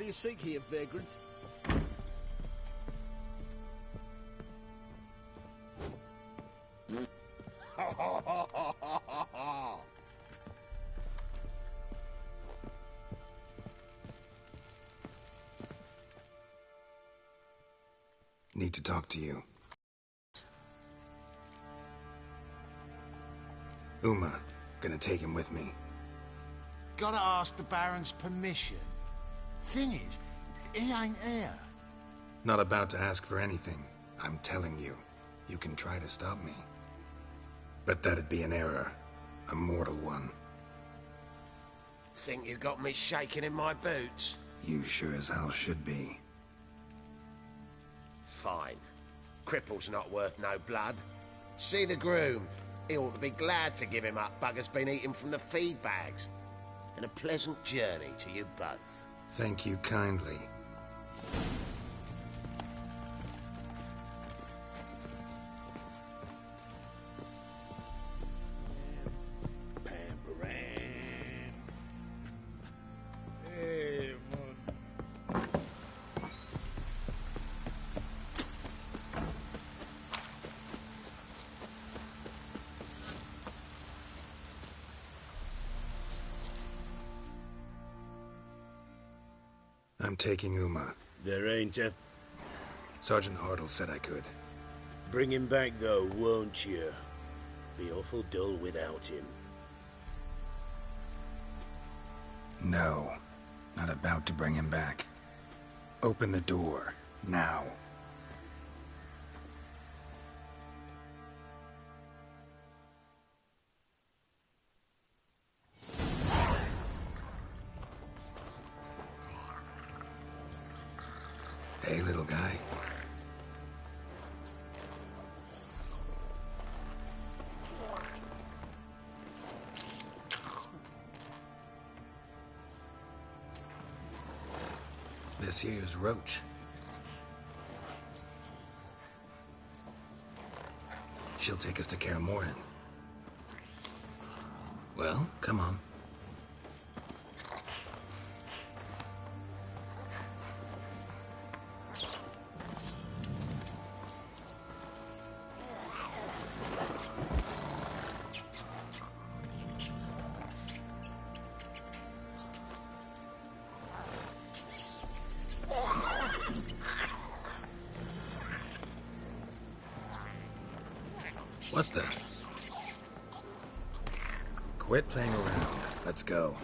you seek here, vagrant? Need to talk to you. Uma, gonna take him with me. Gotta ask the Baron's permission. Thing is, he ain't here. Not about to ask for anything. I'm telling you, you can try to stop me. But that'd be an error. A mortal one. Think you got me shaking in my boots? You sure as hell should be. Fine. Cripple's not worth no blood. See the groom. He ought to be glad to give him up. Bugger's been eating from the feed bags. And a pleasant journey to you both. Thank you kindly. I'm taking Uma. There ain't a... Sergeant Hartle said I could. Bring him back, though, won't you? Be awful dull without him. No. Not about to bring him back. Open the door. Now. Hey, little guy. This here's Roach. She'll take us to Kaer Morhen. Well, come on. What the? Quit playing around. Let's go.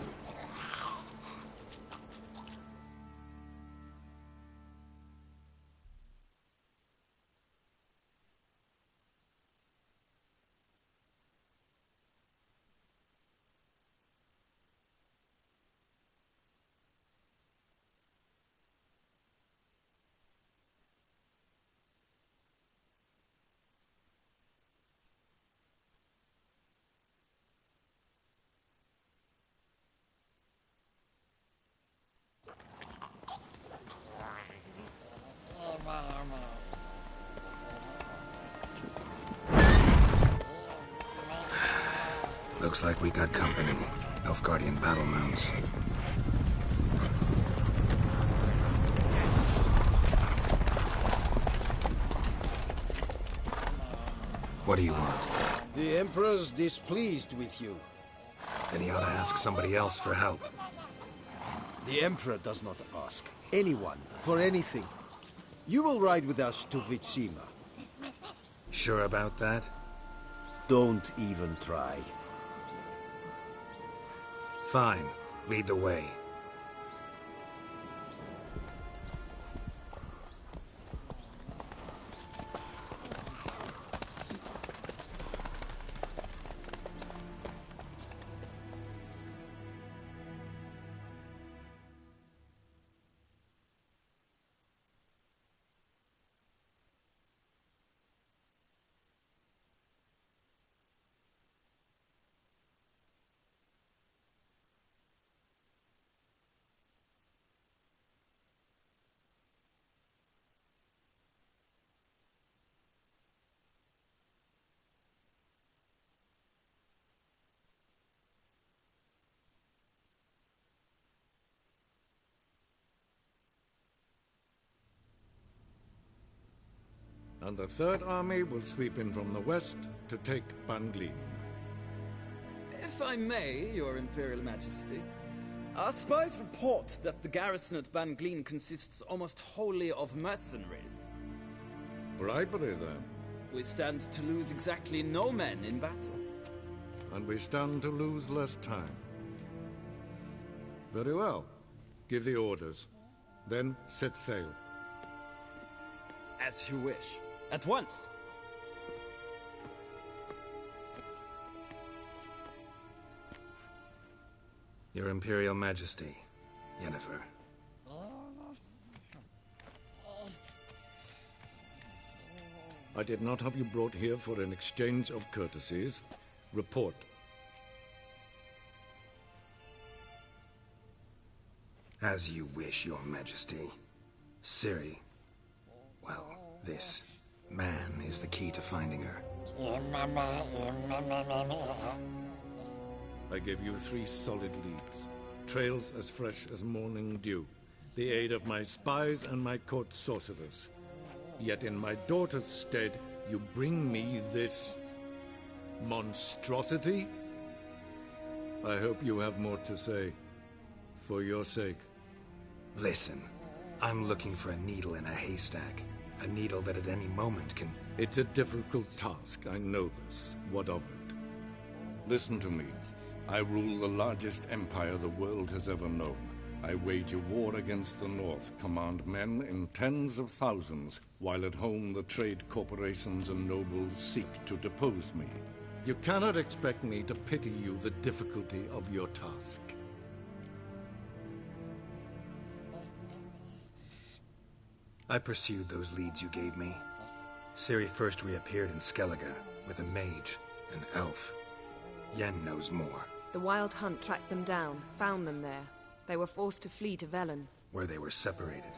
Looks like we got company. Nilfgaardian battle mounts. What do you want? The Emperor's displeased with you. Then he ought to ask somebody else for help. The Emperor does not ask anyone for anything. You will ride with us to Vitsima. Sure about that? Don't even try. Fine. Lead the way. and the Third Army will sweep in from the west to take Banglin. If I may, Your Imperial Majesty, our spies report that the garrison at Banglin consists almost wholly of mercenaries. Bribery, then. We stand to lose exactly no men in battle. And we stand to lose less time. Very well. Give the orders. Then set sail. As you wish. At once. Your Imperial Majesty, Yennefer. I did not have you brought here for an exchange of courtesies. Report. As you wish, Your Majesty. Ciri. Well, this man is the key to finding her. I gave you 3 solid leads. Trails as fresh as morning dew. The aid of my spies and my court sorcerers. Yet in my daughter's stead, you bring me this monstrosity? I hope you have more to say. For your sake. Listen, I'm looking for a needle in a haystack. A needle that at any moment can... It's a difficult task, I know this. What of it? Listen to me. I rule the largest empire the world has ever known. I wage a war against the North, command men in tens of thousands, while at home the trade corporations and nobles seek to depose me. You cannot expect me to pity you the difficulty of your task. I pursued those leads you gave me. Ciri first reappeared in Skellige with a mage, an elf. Yen knows more. The Wild Hunt tracked them down, found them there. They were forced to flee to Velen, where they were separated.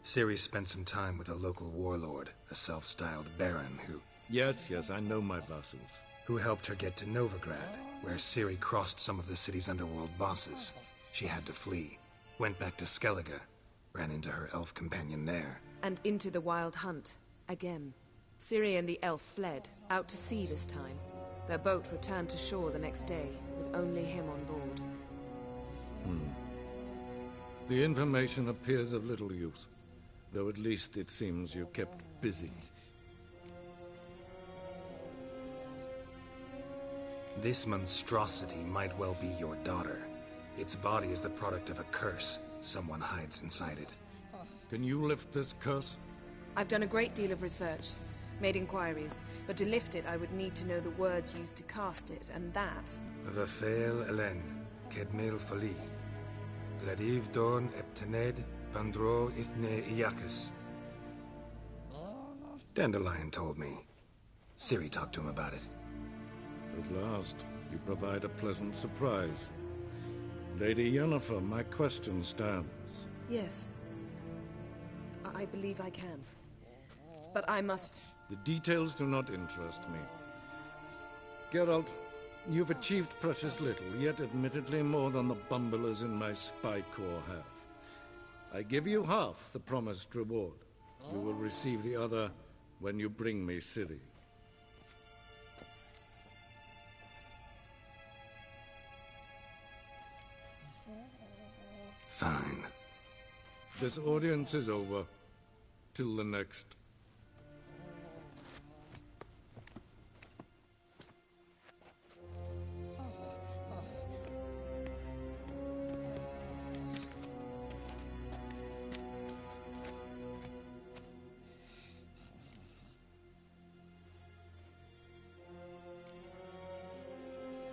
Ciri spent some time with a local warlord, a self-styled baron who... Yes, I know my vassals. Who helped her get to Novigrad, where Ciri crossed some of the city's underworld bosses. She had to flee, went back to Skellige, ran into her elf companion there. and into the Wild Hunt, again. Ciri and the elf fled, out to sea this time. Their boat returned to shore the next day, with only him on board. The information appears of little use, though at least it seems you kept busy. This monstrosity might well be your daughter. Its body is the product of a curse. Someone hides inside it. Can you lift this curse? I've done a great deal of research, made inquiries, but to lift it I would need to know the words used to cast it, and that... Vafel Elen, Kedmil Fali, Gladiv Dorn Eptened, Bandro Ithne Iacus. Dandelion told me. Ciri talked to him about it. At last, you provide a pleasant surprise. Lady Yennefer, my question stands. Yes. I believe I can. But I must... The details do not interest me. Geralt, you've achieved precious little, yet admittedly more than the bumblers in my spy corps have. I give you half the promised reward. You will receive the other when you bring me Ciri. Fine. This audience is over. Till the next.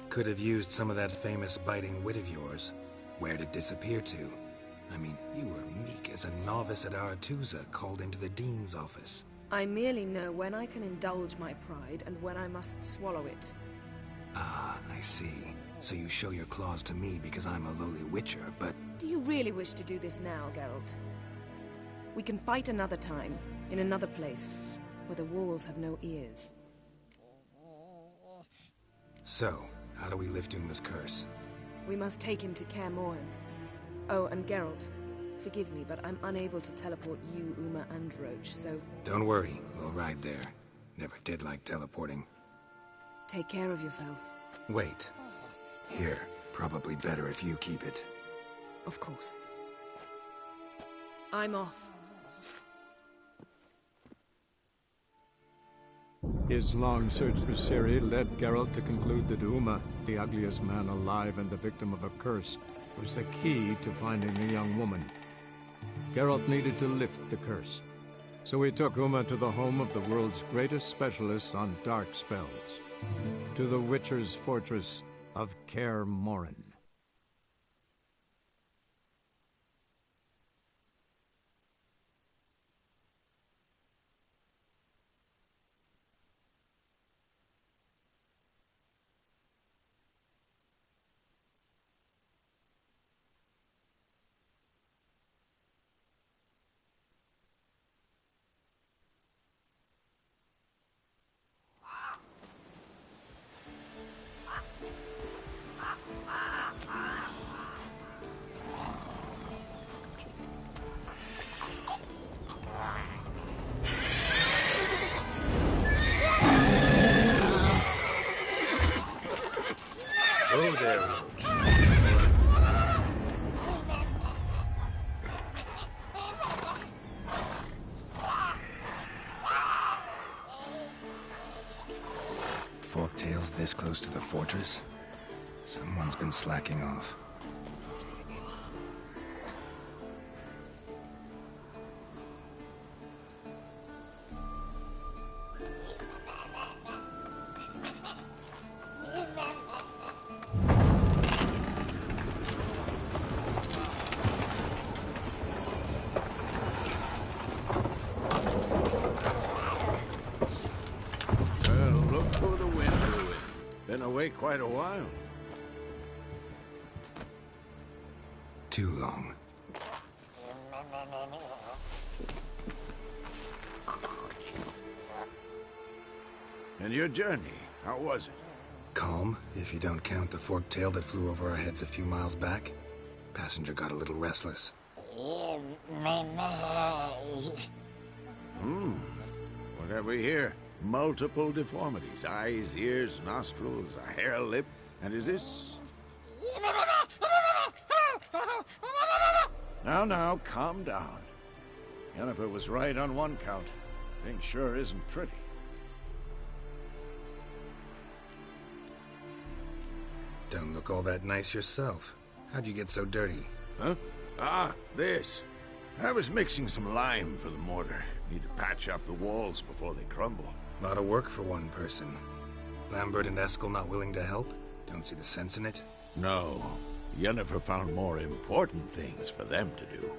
Could have used some of that famous biting wit of yours. Where'd it disappear to? I mean, you were meek as a novice at Aretuza called into the Dean's office. I merely know when I can indulge my pride and when I must swallow it. Ah, I see. So you show your claws to me because I'm a lowly witcher, but... Do you really wish to do this now, Geralt? We can fight another time, in another place, where the walls have no ears. So, how do we lift Uma's curse? We must take him to Kaer Morhen. Oh, and Geralt, Forgive me, but I'm unable to teleport you, Uma, and Roach, so... Don't worry, we'll ride there. Never did like teleporting. Take care of yourself. Wait. Here, probably better if you keep it. Of course. I'm off. His long search for Ciri led Geralt to conclude that Uma, the ugliest man alive and the victim of a curse, was the key to finding the young woman. Geralt needed to lift the curse, so he took Uma to the home of the world's greatest specialist on dark spells, to the Witcher's fortress of Kaer Morhen. Oh, there, Roach. Forktail's this close to the fortress? Someone's been slacking off. Been away quite a while. Too long. And your journey, how was it? Calm, if you don't count the forktail that flew over our heads a few miles back. Passenger got a little restless. What have we here? Multiple deformities. Eyes, ears, nostrils, a hair lip. And is this... Now, calm down. Yennefer was right on one count. Thing sure isn't pretty. Don't look all that nice yourself. How'd you get so dirty? Huh? Ah, this. I was mixing some lime for the mortar. Need to patch up the walls before they crumble. Lot of work for one person. Lambert and Eskel not willing to help? Don't see the sense in it? No. Yennefer found more important things for them to do.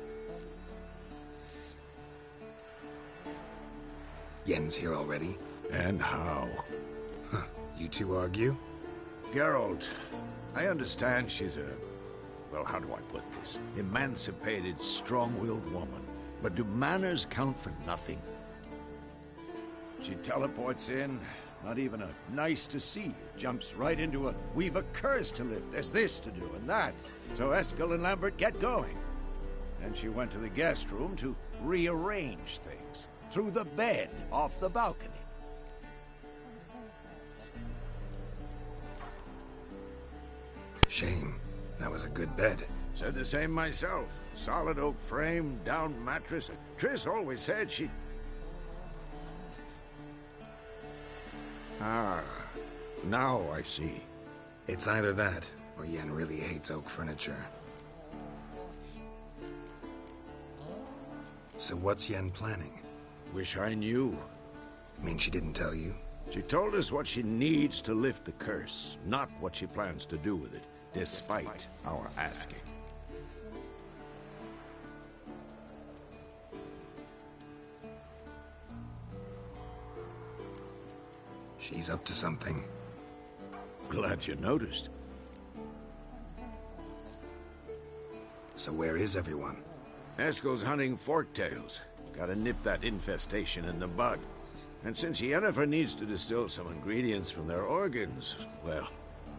Yen's here already? And how? Huh. You two argue? Geralt, I understand she's a... well, how do I put this? Emancipated, strong-willed woman. But do manners count for nothing? She teleports in, not even a nice to see you. Jumps right into a, we've a curse to lift, there's this to do and that. So Eskel and Lambert get going. Then she went to the guest room to rearrange things. Through the bed, off the balcony. Shame. That was a good bed. Said the same myself. Solid oak frame, down mattress. Triss always said she'd... Ah, now I see. It's either that, or Yen really hates oak furniture. So what's Yen planning? Wish I knew. Mean she didn't tell you? She told us what she needs to lift the curse, not what she plans to do with it, despite our asking. She's up to something. Glad you noticed. So where is everyone? Eskel's hunting forktails. Gotta nip that infestation in the bud. And since Yennefer needs to distill some ingredients from their organs, well,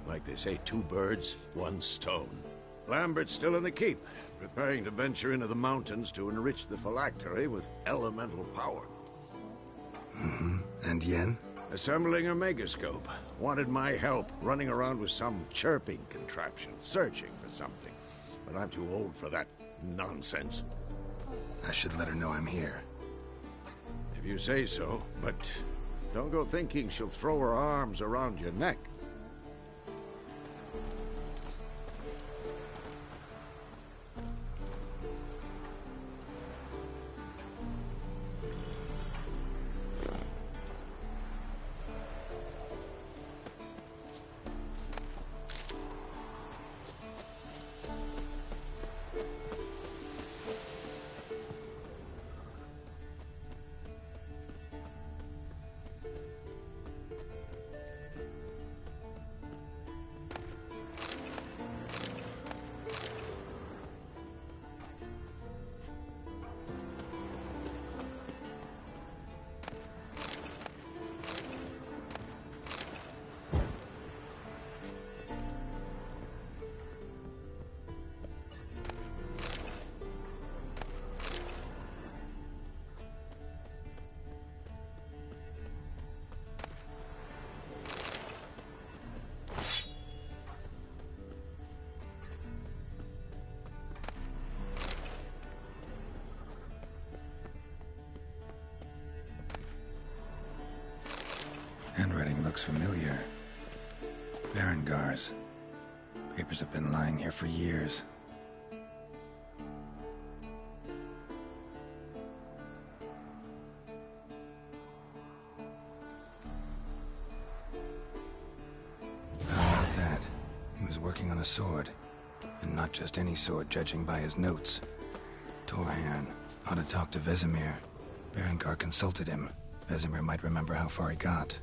like they say, 2 birds, 1 stone. Lambert's still in the keep, preparing to venture into the mountains to enrich the phylactery with elemental power. Mm-hmm. And Yen? Assembling a megascope. Wanted my help running around with some chirping contraption, searching for something. But I'm too old for that nonsense. I should let her know I'm here. If you say so, but don't go thinking she'll throw her arms around your neck. Handwriting looks familiar. Berengar's. Papers have been lying here for years. How about that? He was working on a sword. And not just any sword, judging by his notes. Torhan ought to talk to Vesemir. Berengar consulted him. Vesemir might remember how far he got.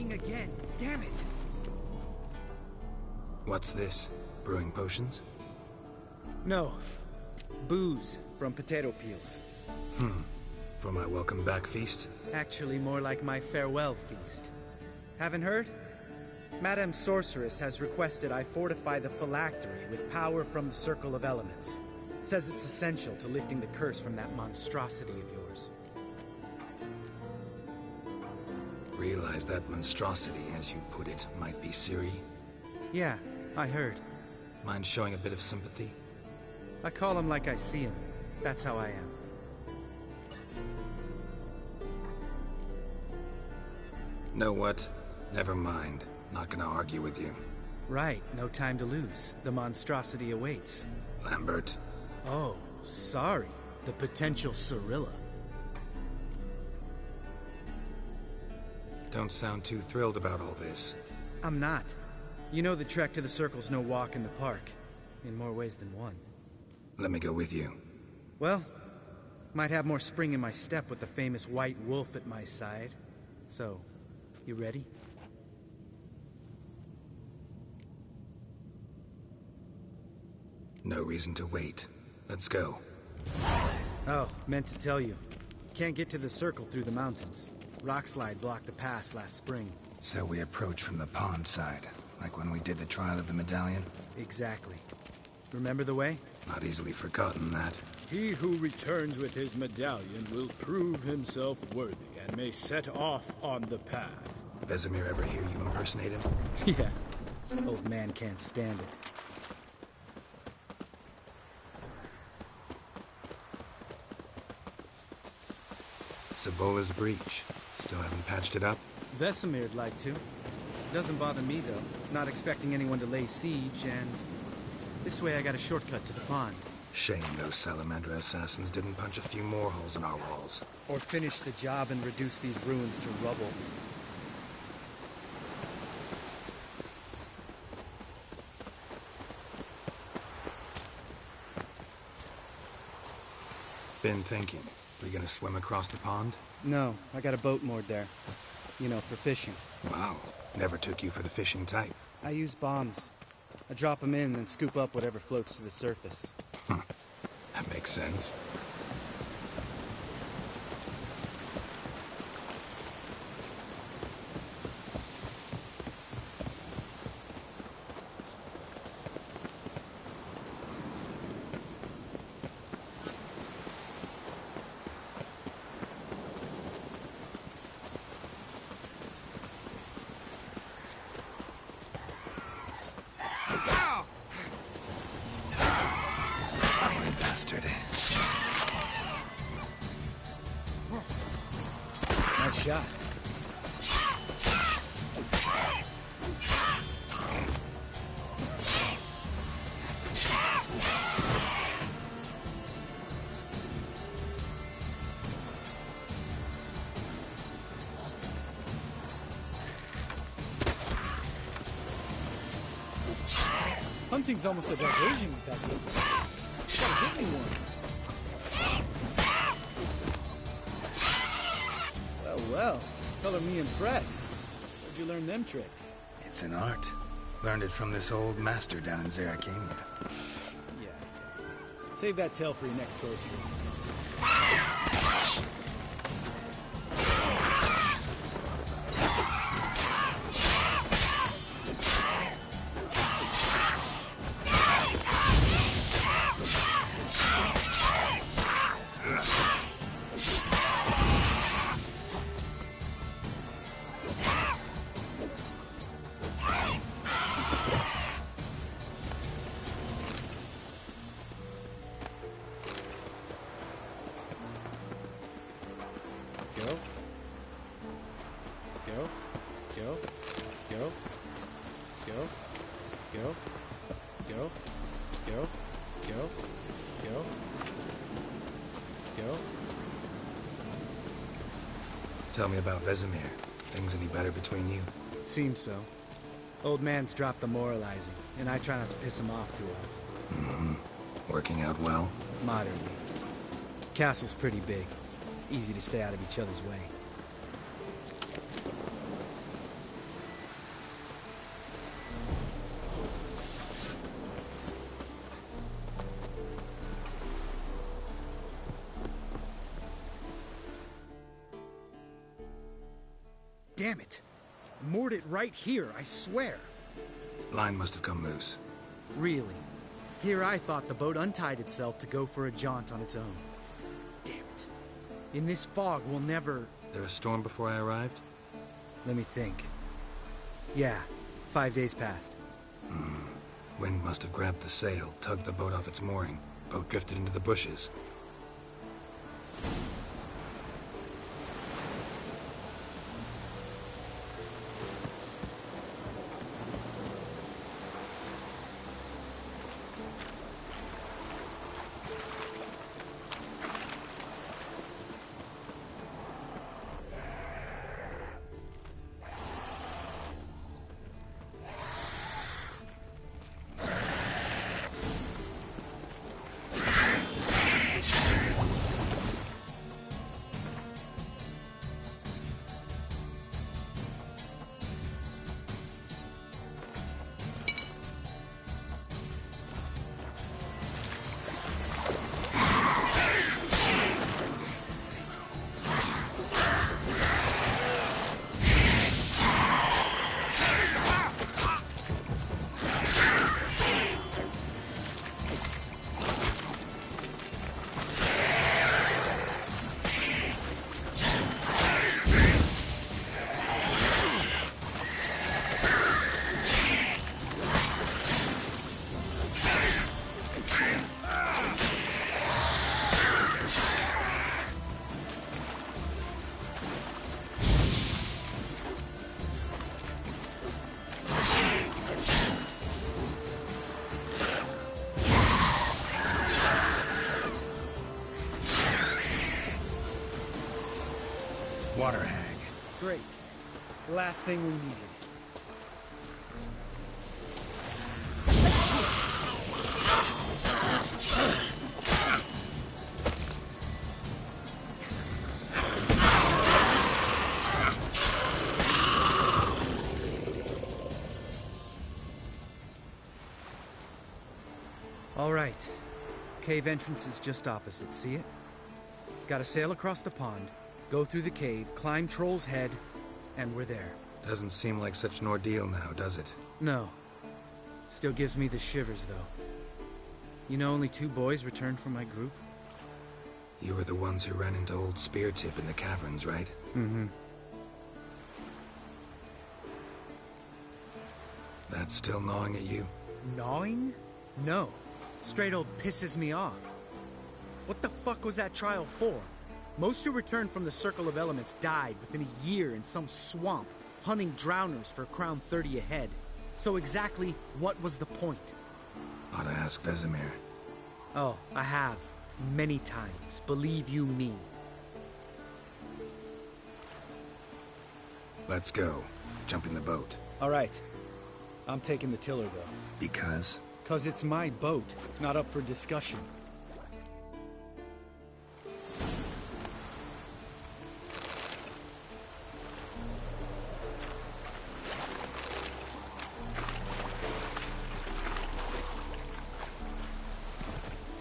Again. Damn it! What's this? Brewing potions? No. Booze from potato peels. For my welcome back feast? Actually, more like my farewell feast. Haven't heard? Madame Sorceress has requested I fortify the phylactery with power from the Circle of Elements. Says it's essential to lifting the curse from that monstrosity of yours. Realize that monstrosity, as you put it, might be Ciri? Yeah, I heard. Mind showing a bit of sympathy? I call him like I see him. That's how I am. Know what? Never mind. Not gonna argue with you. Right, no time to lose. The monstrosity awaits. Lambert. Oh, sorry. The potential Cirilla. Don't sound too thrilled about all this. I'm not. You know the trek to the Circle's no walk in the park. In more ways than one. Let me go with you. Well, might have more spring in my step with the famous White Wolf at my side. So, you ready? No reason to wait. Let's go. Oh, meant to tell you. Can't get to the Circle through the mountains. Rockslide blocked the pass last spring. So we approach from the pond side, like when we did the trial of the medallion? Exactly. Remember the way? Not easily forgotten, that. He who returns with his medallion will prove himself worthy and may set off on the path. Vesemir ever hear you impersonate him? Yeah. Old man can't stand it. Sebola's breach. Still haven't patched it up? Vesemir'd like to. Doesn't bother me, though. Not expecting anyone to lay siege, and this way I got a shortcut to the pond. Shame those Salamander assassins didn't punch a few more holes in our walls. Or finish the job and reduce these ruins to rubble. Been thinking. We gonna swim across the pond? No, I got a boat moored there. You know, for fishing. Wow. Never took you for the fishing type. I use bombs. I drop them in and scoop up whatever floats to the surface. That makes sense. Nice shot. Hunting's almost a diversion with that thing. You gotta give me one. Well, color me impressed. Where'd you learn them tricks? It's an art. Learned it from this old master down in Zerrikania. Yeah. Save that tale for your next sorceress. Tell me about Vesemir. Things any better between you? Seems so. Old man's dropped the moralizing, and I try not to piss him off too often. Mm-hmm. Working out well? Moderately. Castle's pretty big. Easy to stay out of each other's way. Damn it! Moored it right here, I swear. Line must have come loose. Really? Here I thought the boat untied itself to go for a jaunt on its own. Damn it. In this fog, we'll never... There a storm before I arrived? Let me think. Yeah, 5 days passed. Wind must have grabbed the sail, tugged the boat off its mooring. Boat drifted into the bushes. Water hag. Great. Last thing we needed. All right. Cave entrance is just opposite, see it? Gotta sail across the pond, go through the cave, climb Troll's Head, and we're there. Doesn't seem like such an ordeal now, does it? No. Still gives me the shivers, though. You know only 2 boys returned from my group? You were the ones who ran into old Speartip in the caverns, right? Mm-hmm. That's still gnawing at you? Gnawing? No. Straight old pisses me off. What the fuck was that trial for? Most who returned from the Circle of Elements died within a year in some swamp, hunting drowners for Crown 30 a head. So exactly what was the point? Ought to ask Vesemir. Oh, I have. Many times. Believe you me. Let's go. Jump in the boat. All right. I'm taking the tiller, though. Because? 'Cause it's my boat, not up for discussion.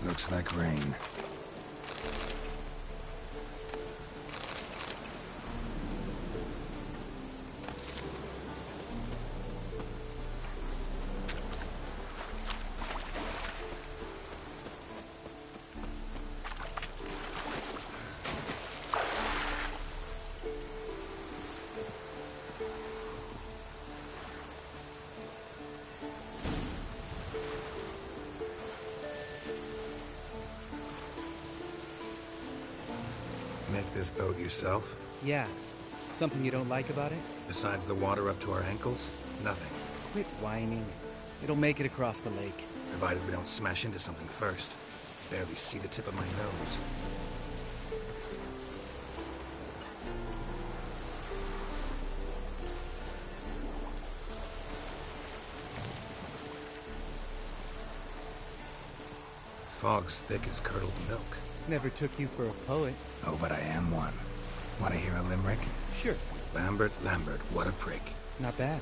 Looks like rain. Make this boat yourself? Yeah. Something you don't like about it? Besides the water up to our ankles? Nothing. Quit whining. It'll make it across the lake. Provided we don't smash into something first. Barely see the tip of my nose. Fog's thick as curdled milk. Never took you for a poet. Oh, but I am one. Want to hear a limerick? Sure. Lambert, Lambert, what a prick. Not bad.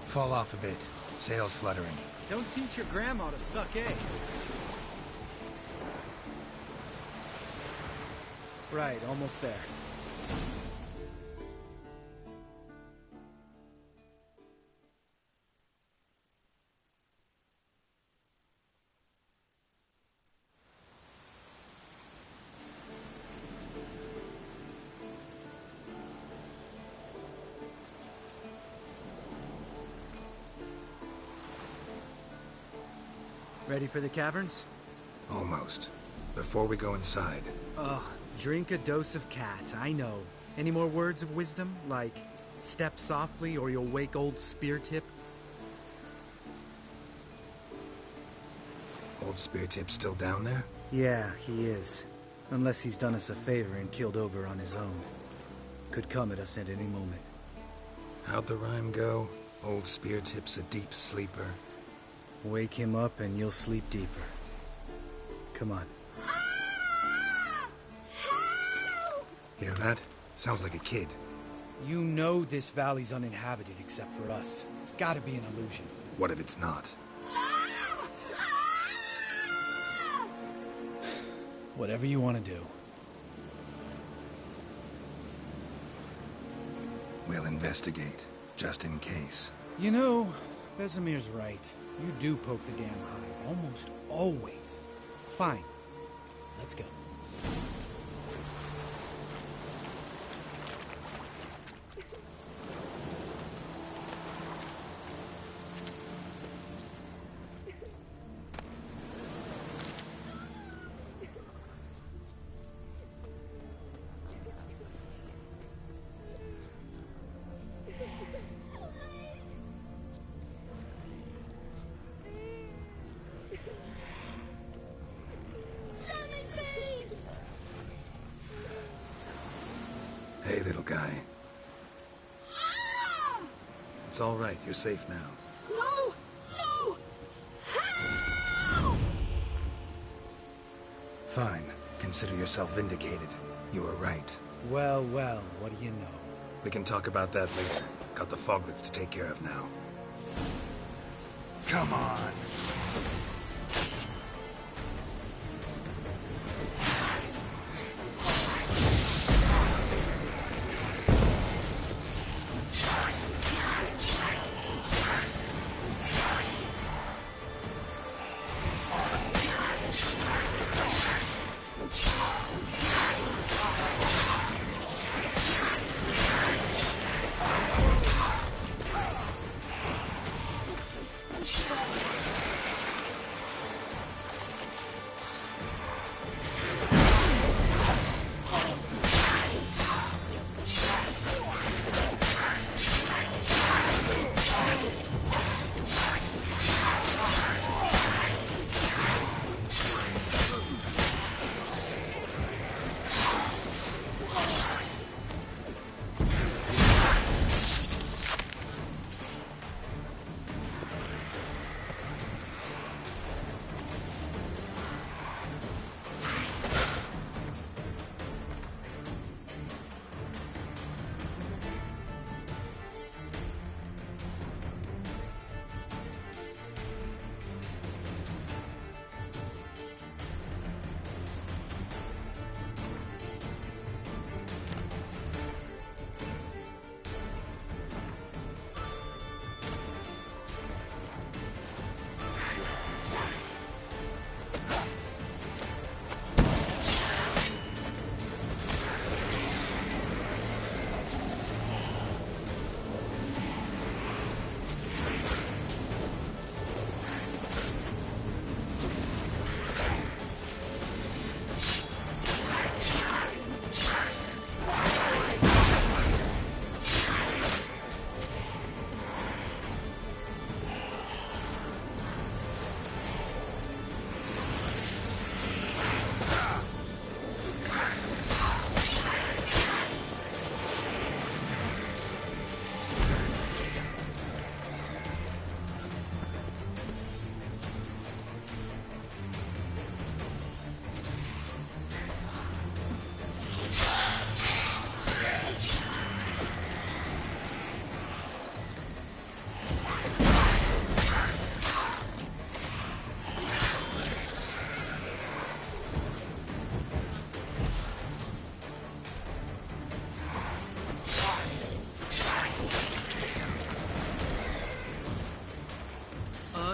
Fall off a bit. Sails fluttering. Don't teach your grandma to suck eggs. Right, almost there. Ready for the caverns? Almost. Before we go inside. Ugh, drink a dose of cat, I know. Any more words of wisdom? Like, step softly or you'll wake old Speartip? Old Speartip's still down there? Yeah, he is. Unless he's done us a favor and killed over on his own. Could come at us at any moment. How'd the rhyme go? Old Speartip's a deep sleeper. Wake him up and you'll sleep deeper. Come on. Hear that? Sounds like a kid. You know this valley's uninhabited except for us. It's gotta be an illusion. What if it's not? Whatever you want to do. We'll investigate, just in case. You know, Vesemir's right. You do poke the damn hive, almost always. Fine. Let's go. little guy. It's all right. You're safe now. No! No! Help! Fine. Consider yourself vindicated. You were right. Well, well, what do you know? We can talk about that later. Got the Foglets to take care of now. Come on!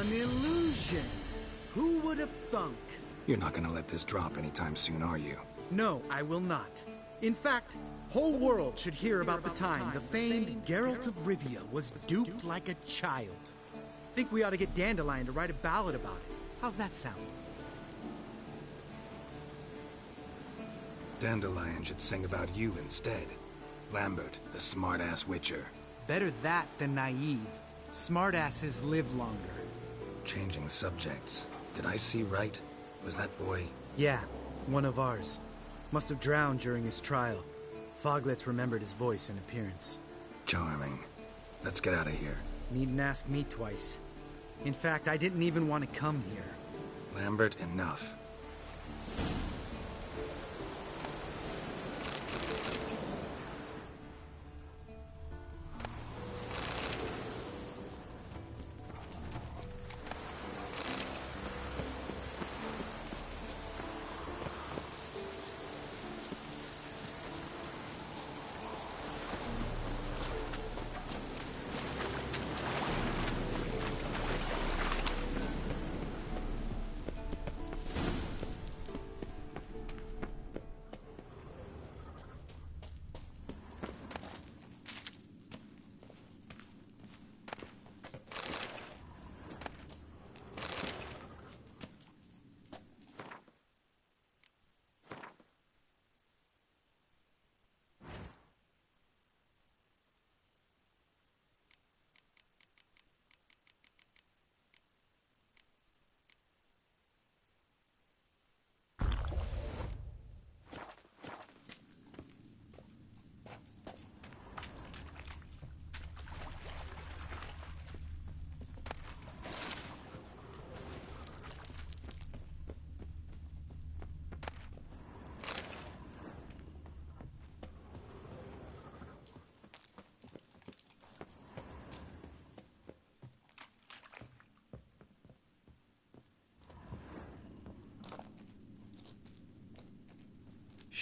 An illusion! Who would have thunk? You're not gonna let this drop anytime soon, are you? No, I will not. In fact, whole world should hear about the time the famed Geralt of Rivia was duped like a child. Think we ought to get Dandelion to write a ballad about it. How's that sound? Dandelion should sing about you instead. Lambert, the smart-ass witcher. Better that than naive. Smartasses live longer. Changing subjects. Did I see right? Was that boy? Yeah, one of ours. Must have drowned during his trial. Foglets remembered his voice and appearance. Charming. Let's get out of here. Needn't ask me twice. In fact, I didn't even want to come here. Lambert, enough.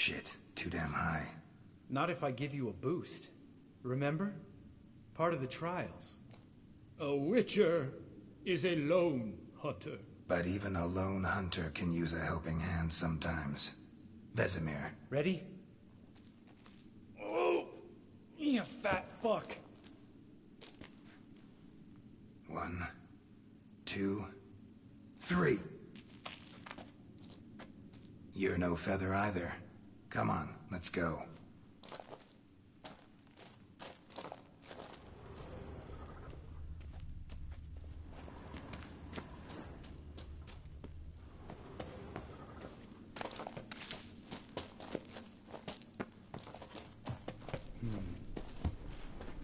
Shit, too damn high. Not if I give you a boost. Remember? Part of the trials. A witcher is a lone hunter. But even a lone hunter can use a helping hand sometimes. Vesemir. Ready? Oh, you fat fuck. 1, 2, 3. You're no feather either. Come on, let's go.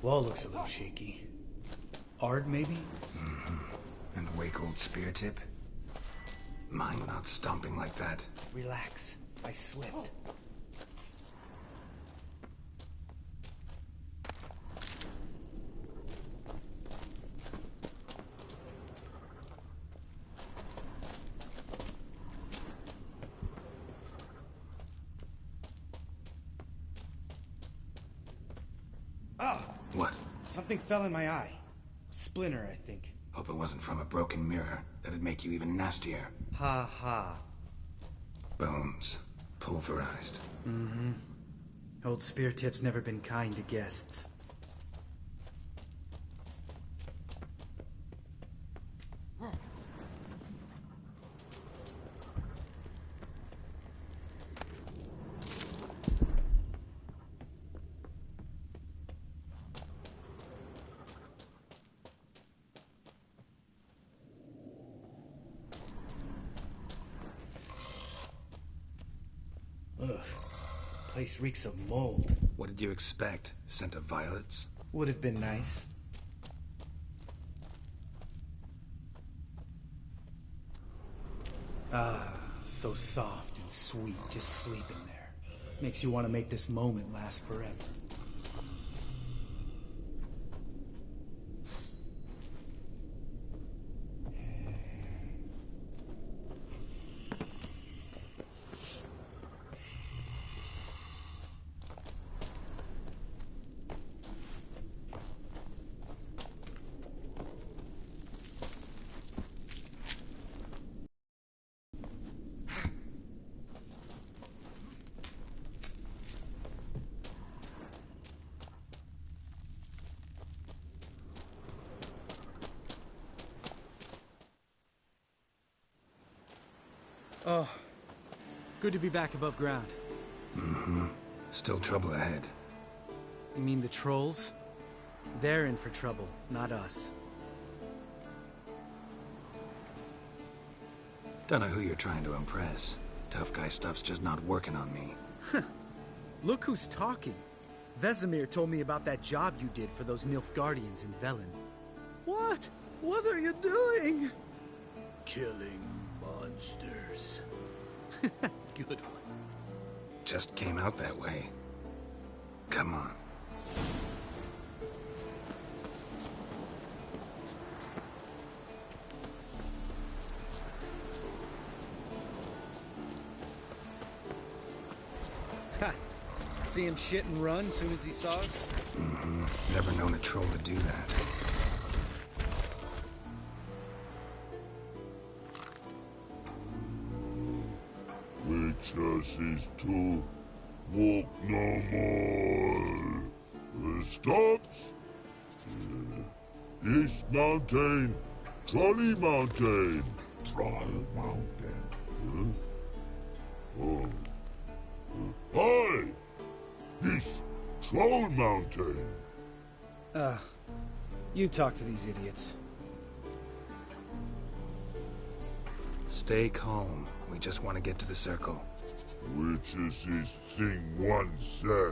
Wall looks a little shaky. Ard, maybe? And wake old spear tip? Mine not stomping like that. Relax. I slipped. What? Something fell in my eye. Splinter, I think. Hope it wasn't from a broken mirror. That'd make you even nastier. Ha ha. Bones. Pulverized. Mm-hmm. Old Spear Tip's never been kind to guests. Ugh. Place reeks of mold. What did you expect? Scent of violets? Would have been nice. Ah, so soft and sweet, just sleeping there. Makes you want to make this moment last forever. Oh, good to be back above ground. Mm-hmm. Still trouble ahead. You mean the trolls? They're in for trouble, not us. Don't know who you're trying to impress. Tough guy stuff's just not working on me. Look who's talking. Vesemir told me about that job you did for those Nilfgaardians in Velen. What? What are you doing? Killing monsters. Good one. Just came out that way. Come on. Ha! See him shit and run as soon as he saw us? Mm-hmm. Never known a troll to do that. Witches is to walk no more. Stops. East Mountain, Trolley Mountain. Troll Mountain. Oh. Hi! This Troll Mountain. You talk to these idiots. Stay calm. We just want to get to the circle. Witches is thing one say,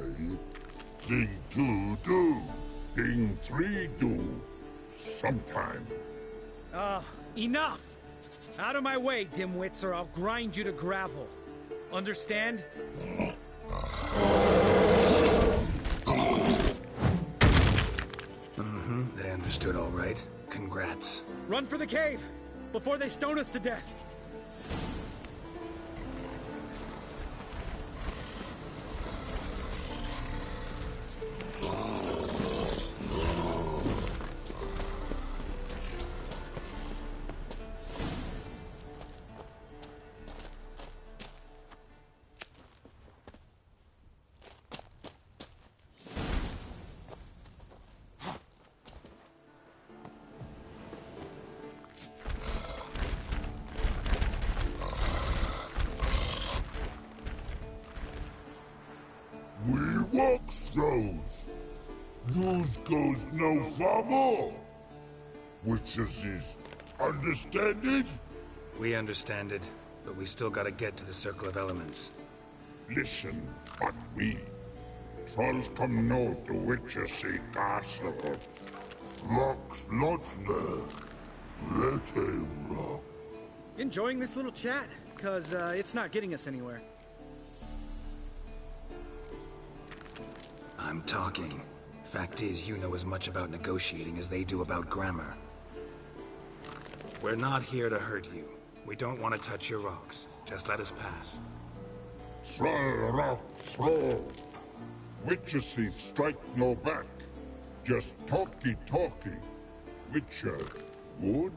thing two do, thing three do. Sometime. Enough! Out of my way, dimwits, or I'll grind you to gravel. Understand? Mm-hmm. They understood all right. Congrats. Run for the cave! Before they stone us to death! walk throws. Yous goes no far more. Witches is understand it? We understand it, but we still gotta get to the Circle of Elements. Listen, but we. Trolls come know the witches say castle. Rocks lots there. Let him rock. Enjoying this little chat? Cause it's not getting us anywhere. I'm talking. Fact is, you know as much about negotiating as they do about grammar. We're not here to hurt you. We don't want to touch your rocks. Just let us pass. Troll rock throw. Witches say strike no back. Just talky. Witcher, good?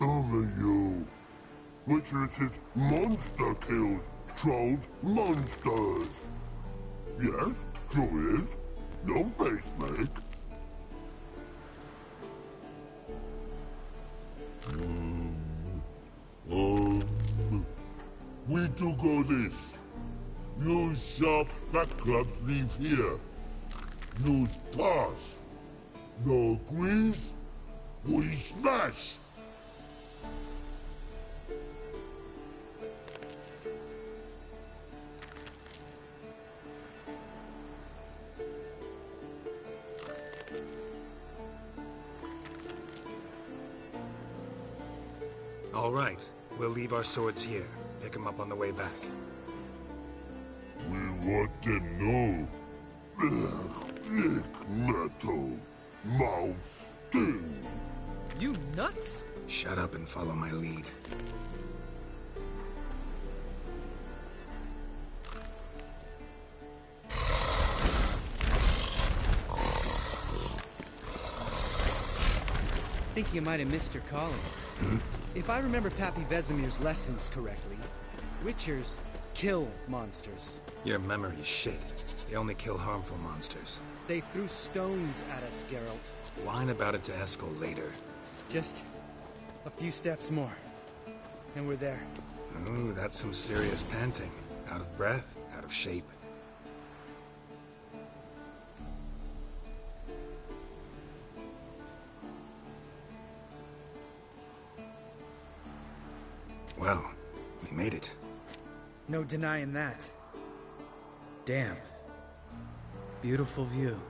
Only you. Witcher says monster kills. Trolls, monsters. Yes, true is. No face make. We do go this. Use sharp backclubs leave here. Use pass. No agrees? We smash! All right. We'll leave our swords here. Pick them up on the way back. We want them know. Thick metal. Mouth stings. You nuts? Shut up and follow my lead. I think you might have missed your calling. If I remember Pappy Vesemir's lessons correctly, Witchers kill monsters. Your memory's shit. They only kill harmful monsters. They threw stones at us, Geralt. Whine about it to Eskel later. Just a few steps more, and we're there. Ooh, that's some serious panting. Out of breath, out of shape. Well, we made it. No denying that. Damn. Beautiful view.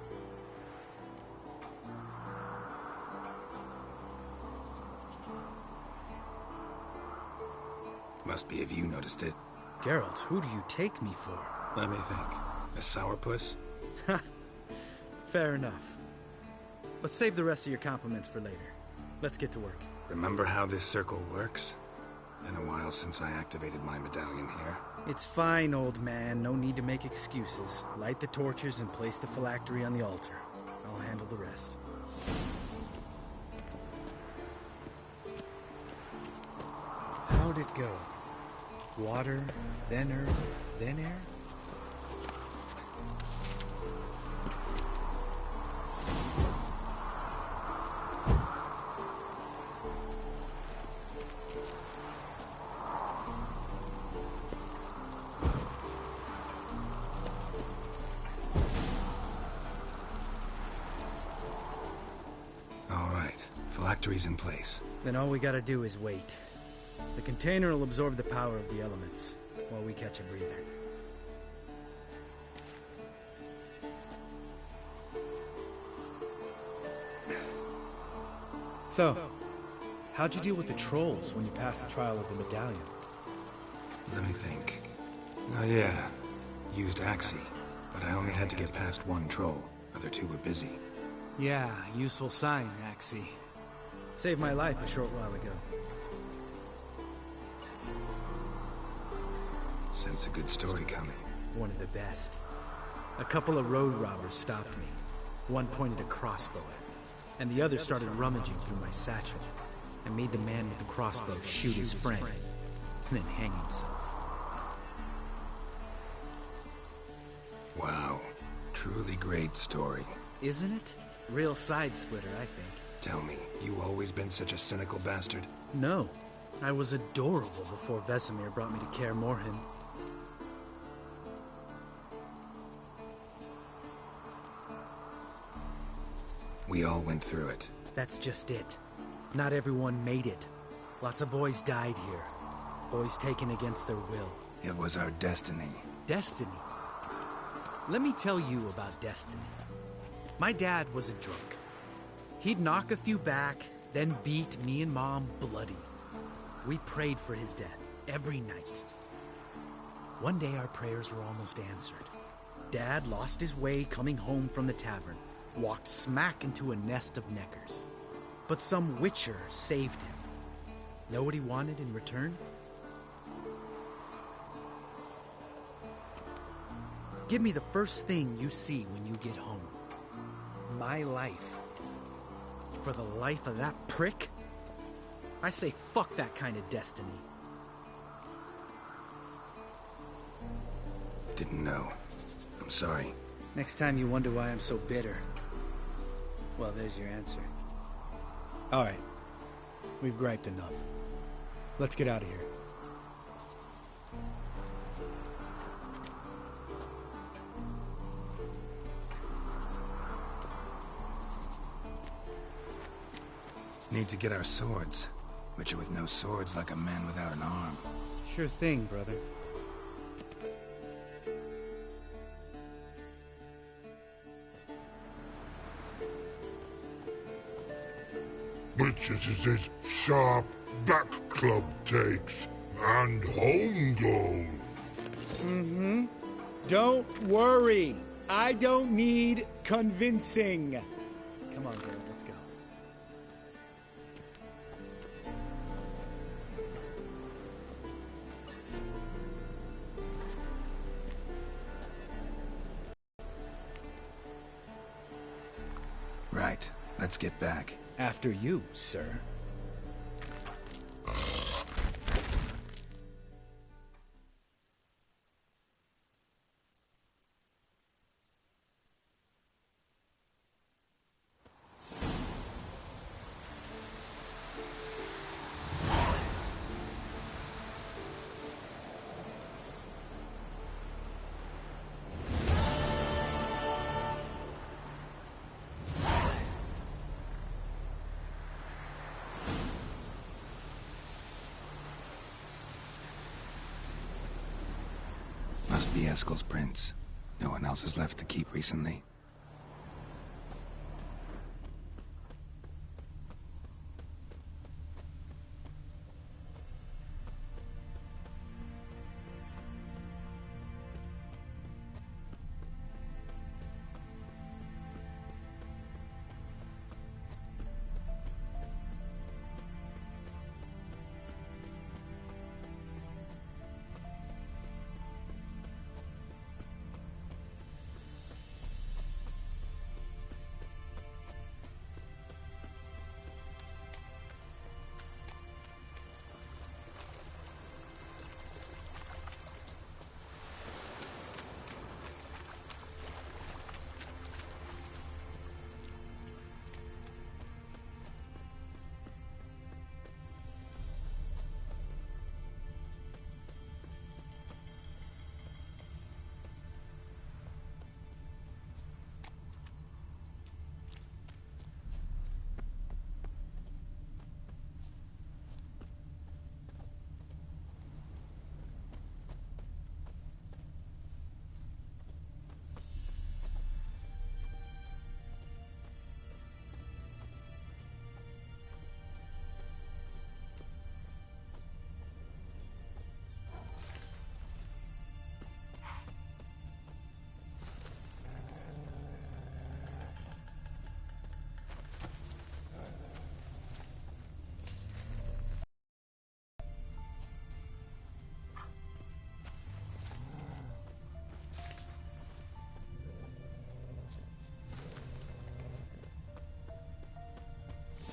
Must be if you noticed it. Geralt, who do you take me for? Let me think. A sourpuss? Fair enough. But save the rest of your compliments for later. Let's get to work. Remember how this circle works? Been a while since I activated my medallion here. It's fine, old man. No need to make excuses. Light the torches and place the phylactery on the altar. I'll handle the rest. How'd it go? Water, then earth, then air? Phylactery's in place. Then all we gotta do is wait. The container will absorb the power of the elements, while we catch a breather. So, how'd you deal with the trolls when you passed the trial of the medallion? Let me think. Oh yeah, used Axii, but I only had to get past one troll. Other two were busy. Yeah, useful sign, Axii. Saved my life a short while ago. Sense a good story coming. One of the best. A couple of road robbers stopped me. One pointed a crossbow at me, and the other started rummaging through my satchel, and made the man with the crossbow shoot his friend, and then hang himself. Wow. Truly great story. Isn't it? Real side splitter, I think. Tell me, you always been such a cynical bastard? No. I was adorable before Vesemir brought me to Kaer Morhen. We all went through it. That's just it. Not everyone made it. Lots of boys died here. Boys taken against their will. It was our destiny. Destiny? Let me tell you about destiny. My dad was a drunk. He'd knock a few back, then beat me and Mom bloody. We prayed for his death every night. One day our prayers were almost answered. Dad lost his way coming home from the tavern, walked smack into a nest of neckers. But some witcher saved him. Know what he wanted in return? Give me the first thing you see when you get home. My life. For the life of that prick? I say fuck that kind of destiny. Didn't know. I'm sorry. Next time you wonder why I'm so bitter, well, there's your answer. All right. We've griped enough. Let's get out of here. Need to get our swords. Witcher with no swords like a man without an arm. Sure thing, brother. Witches is his sharp back club takes, and home goes. Mm-hmm. Don't worry. I don't need convincing. Come on, Geralt, let's go. Right. Let's get back. After you, sir. Must be Eskel's prints. No one else has left the keep recently.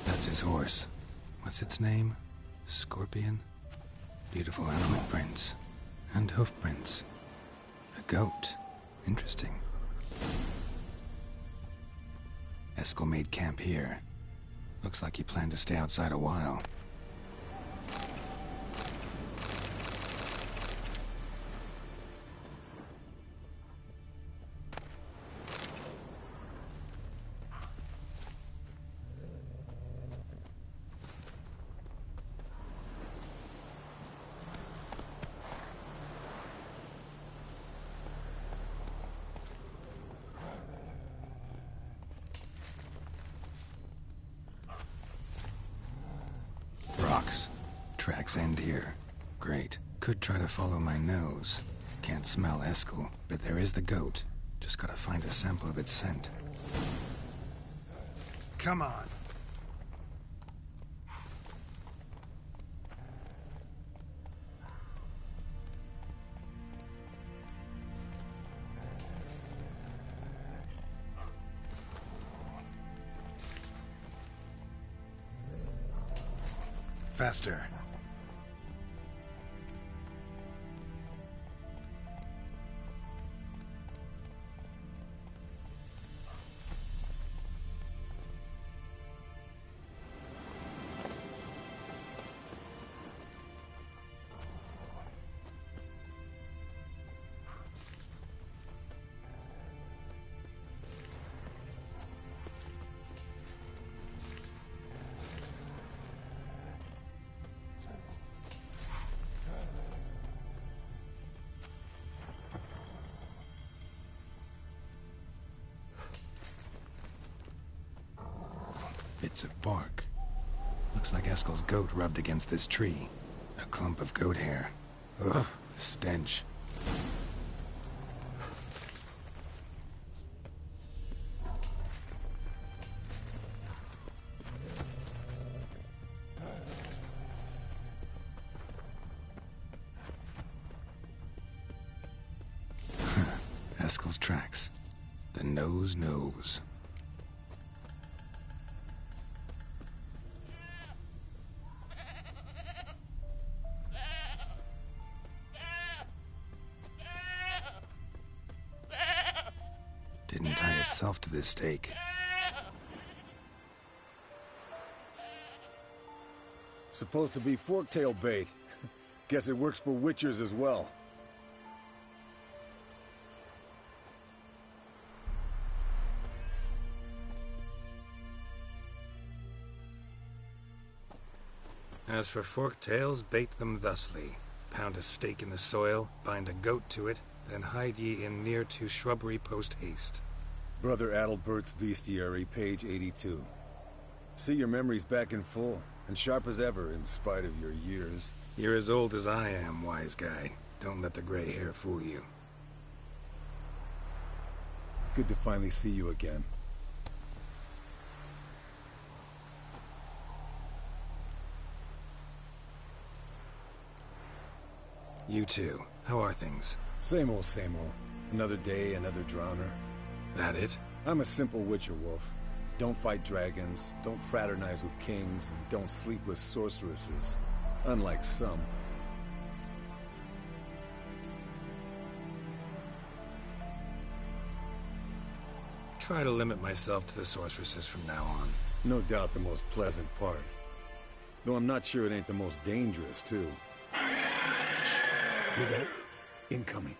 That's his horse. What's its name? Scorpion? Beautiful animal prints. And hoof prints. A goat. Interesting. Eskel made camp here. Looks like he planned to stay outside a while. tracks end here. Great. Could try to follow my nose. Can't smell Eskel, but there is the goat. Just gotta find a sample of its scent. Come on. Faster. Bits of bark. Looks like Eskel's goat rubbed against this tree. A clump of goat hair. Ugh, the stench. Eskel's tracks. The nose knows. Didn't tie itself to this stake. Supposed to be forktail bait. Guess it works for witchers as well. As for forktails, bait them thusly. Pound a stake in the soil, bind a goat to it, then hide ye in near to shrubbery post haste. Brother Adalbert's Bestiary, page 82. See your memories back in full, and sharp as ever in spite of your years. You're as old as I am, wise guy. Don't let the gray hair fool you. Good to finally see you again. You too. How are things? Same old, same old. Another day, another drowner. That it? I'm a simple witcher wolf. Don't fight dragons, don't fraternize with kings, and don't sleep with sorceresses. Unlike some. Try to limit myself to the sorceresses from now on. No doubt the most pleasant part. Though I'm not sure it ain't the most dangerous, too. Shh! Hear that? Incoming.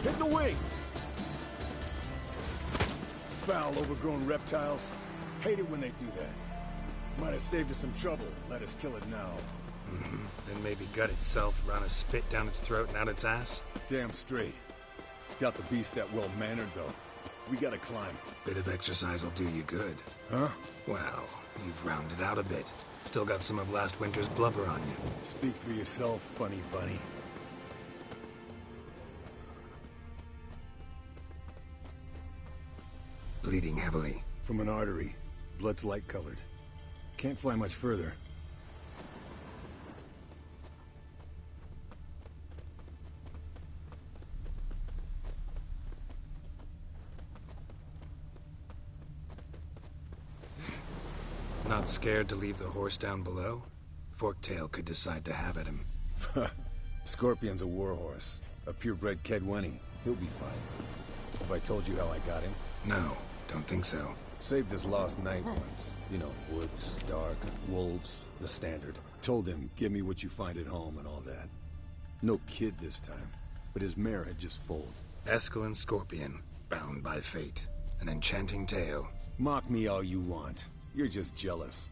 Hit the wings! Foul, overgrown reptiles. Hate it when they do that. Might have saved us some trouble. Let us kill it now. Then maybe gut itself, run a spit down its throat and out its ass? Damn straight. Doubt the beast that well-mannered, though. We gotta climb. Bit of exercise will do you good. Huh? Well, you've rounded out a bit. Still got some of last winter's blubber on you. Speak for yourself, funny bunny. Bleeding heavily. From an artery. Blood's light-colored. Can't fly much further. Not scared to leave the horse down below? Forktail could decide to have at him. Scorpion's a warhorse. A purebred Kedwenny. He'll be fine. Have I told you how I got him? No, don't think so. Saved his lost knight once. You know, woods, dark, wolves, the standard. Told him, give me what you find at home and all that. No kid this time, but his mare had just foaled. Eskel Scorpion, bound by fate. An enchanting tale. Mock me all you want. You're just jealous.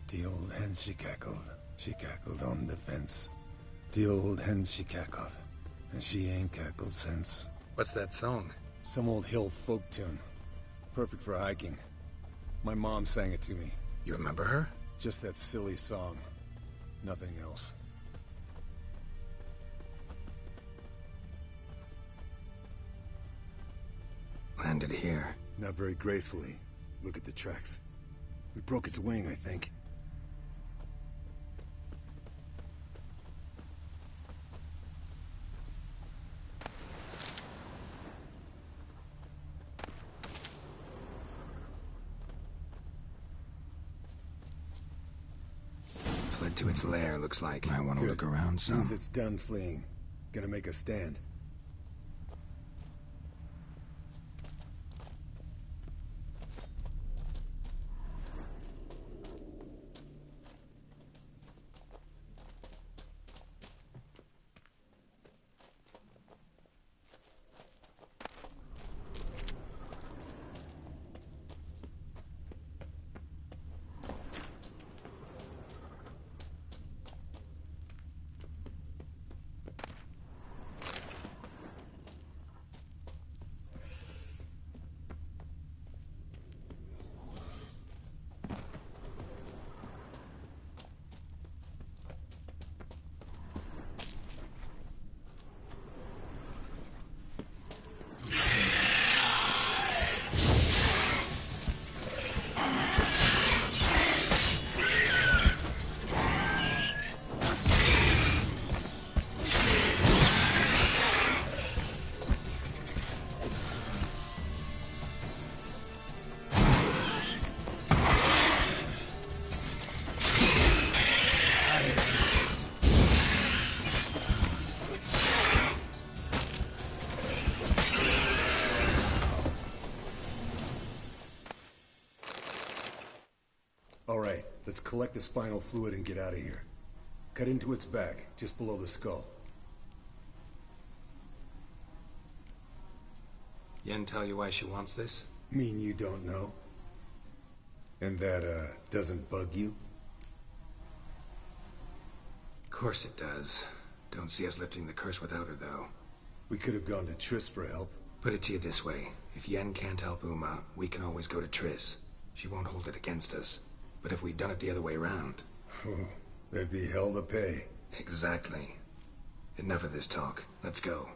The old hen she cackled on the fence. The old hen she cackled, and she ain't cackled since. What's that song? Some old hill folk tune. Perfect for hiking. My mom sang it to me. You remember her? Just that silly song. Nothing else. Landed here. Not very gracefully. Look at the tracks. We broke its wing, I think. Fled to its lair, looks like. I want to look around some. Means it's done fleeing. Gonna make a stand. Alright, let's collect the spinal fluid and get out of here. Cut into its back, just below the skull. Yen tell you why she wants this? Mean you don't know? And that, doesn't bug you? Of course it does. Don't see us lifting the curse without her, though. We could have gone to Triss for help. Put it to you this way. If Yen can't help Uma, we can always go to Triss. She won't hold it against us. But if we'd done it the other way around... there'd be hell to pay. Exactly. Enough of this talk. Let's go.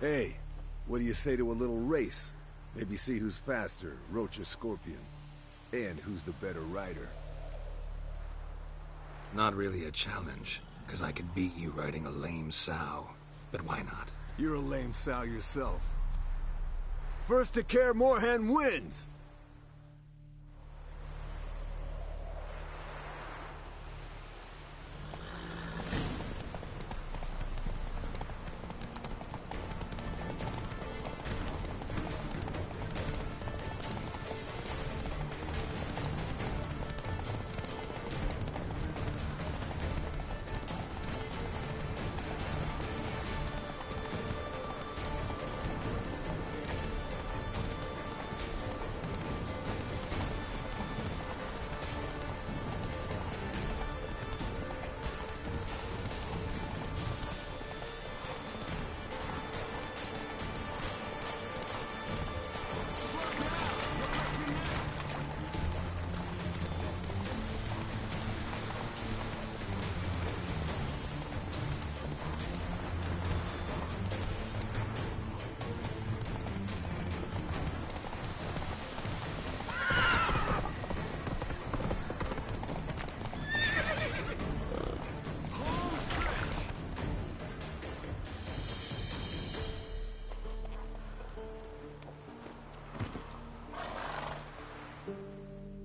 Hey, what do you say to a little race? Maybe see who's faster, Roach or Scorpion. And who's the better rider. Not really a challenge, because I could beat you riding a lame sow. But why not? You're a lame sow yourself. First to Kaer Morhen wins!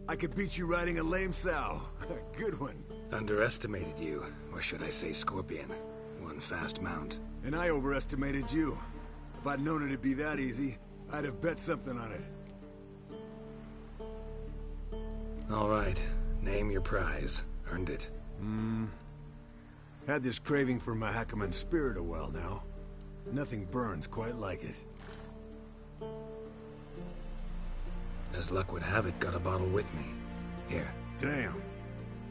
I could beat you riding a lame sow. Good one. Underestimated you, or should I say Scorpion. One fast mount. And I overestimated you. If I'd known it'd be that easy, I'd have bet something on it. All right. Name your prize. Earned it. Had this craving for Mahakaman spirit a while now. Nothing burns quite like it. As luck would have it, got a bottle with me. Here. Damn.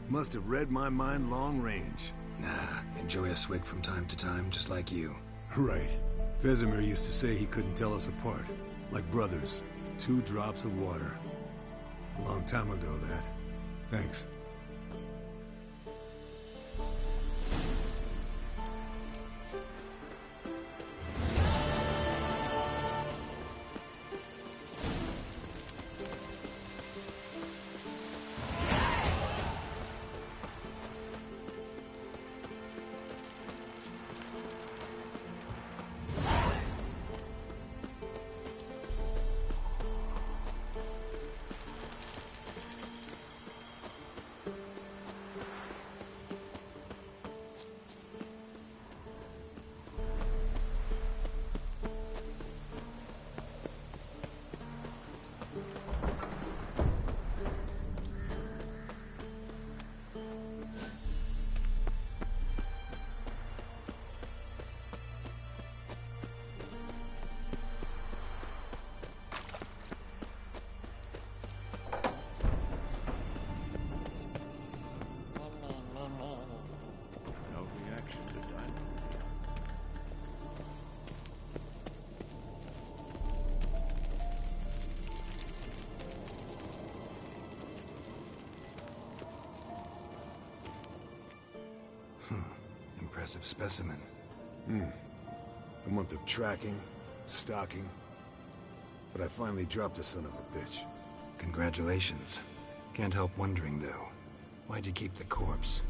Must have read my mind long range. Nah, enjoy a swig from time to time, just like you. Right. Vesemir used to say he couldn't tell us apart. Like brothers. 2 drops of water. A long time ago, that. Thanks. Impressive specimen. A month of tracking, stalking. But I finally dropped the son of a bitch. Congratulations. Can't help wondering, though. Why'd you keep the corpse?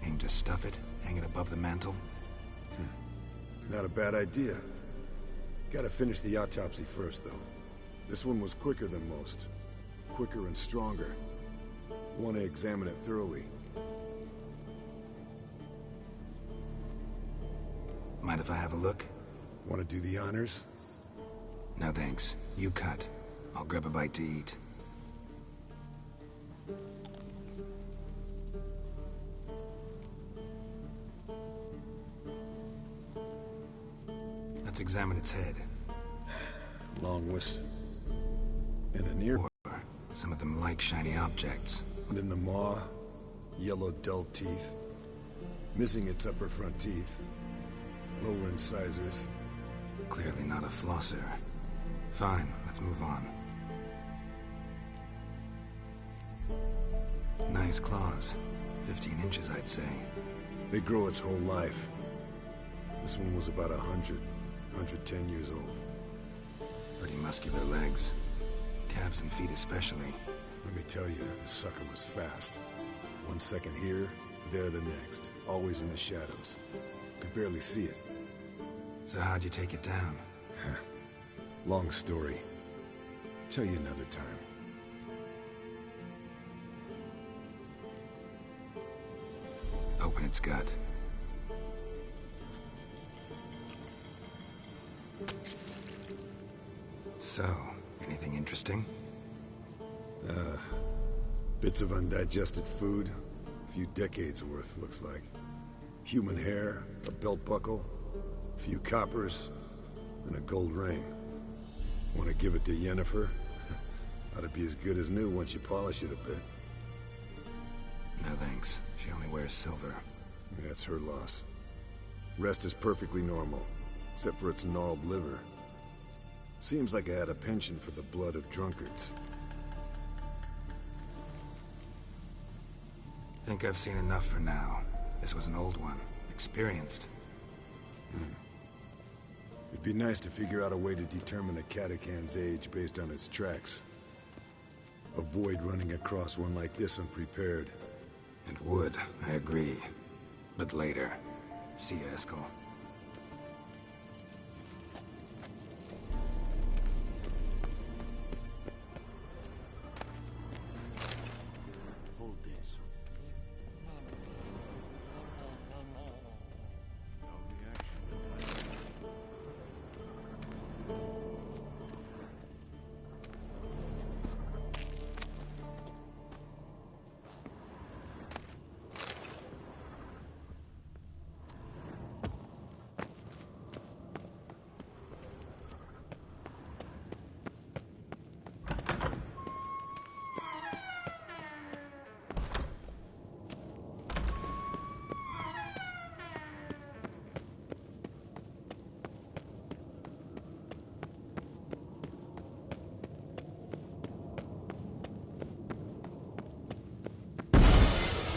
Aim to stuff it? Hang it above the mantle? Not a bad idea. Gotta finish the autopsy first, though. This one was quicker than most. Quicker and stronger. Want to examine it thoroughly. Mind if I have a look? Want to do the honors? No thanks. You cut. I'll grab a bite to eat. Let's examine its head. Long whisk. And a near... Or some of them like shiny objects. And in the maw, yellow dull teeth. Missing its upper front teeth. Lower incisors. Clearly not a flosser. Fine, let's move on. Nice claws. 15 inches, I'd say. They grow its whole life. This one was about 110 years old. Pretty muscular legs. Calves and feet especially. Let me tell you, this sucker was fast. 1 second here, there the next. Always in the shadows. Could barely see it. So how'd you take it down? Long story. Tell you another time. Open its gut. So, anything interesting? Bits of undigested food. A few decades worth, looks like. Human hair, a belt buckle, a few coppers, and a gold ring. Want to give it to Yennefer? Ought to be as good as new once you polish it a bit. No thanks. She only wears silver. That's her loss. Rest is perfectly normal, except for its gnarled liver. Seems like I had a penchant for the blood of drunkards. Think I've seen enough for now. This was an old one. Experienced. It'd be nice to figure out a way to determine a Katakan's age based on its tracks. Avoid running across one like this unprepared. It would, I agree. But later. See you, Eskel. Hold this.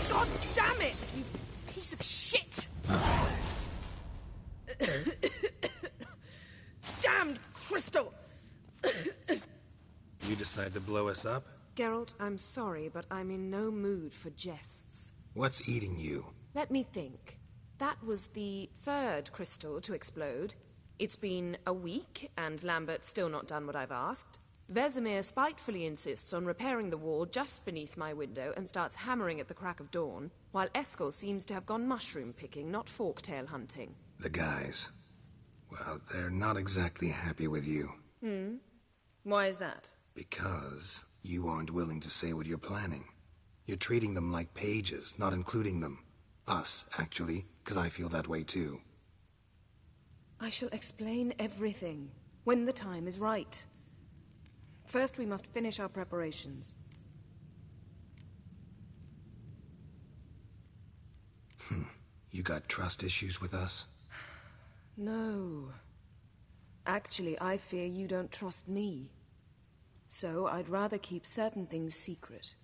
God damn it, you piece of shit! Damned crystal! You decide to blow us up? Geralt, I'm sorry, but I'm in no mood for jests. What's eating you? Let me think. That was the third crystal to explode. It's been a week, and Lambert's still not done what I've asked. Vesemir spitefully insists on repairing the wall just beneath my window and starts hammering at the crack of dawn, while Eskel seems to have gone mushroom picking, not forktail hunting. The guys. Well, they're not exactly happy with you. Why is that? Because you aren't willing to say what you're planning. You're treating them like pages, not including them. Us, actually, because I feel that way too. I shall explain everything, when the time is right. First, we must finish our preparations. You got trust issues with us? No. Actually, I fear you don't trust me. So, I'd rather keep certain things secret,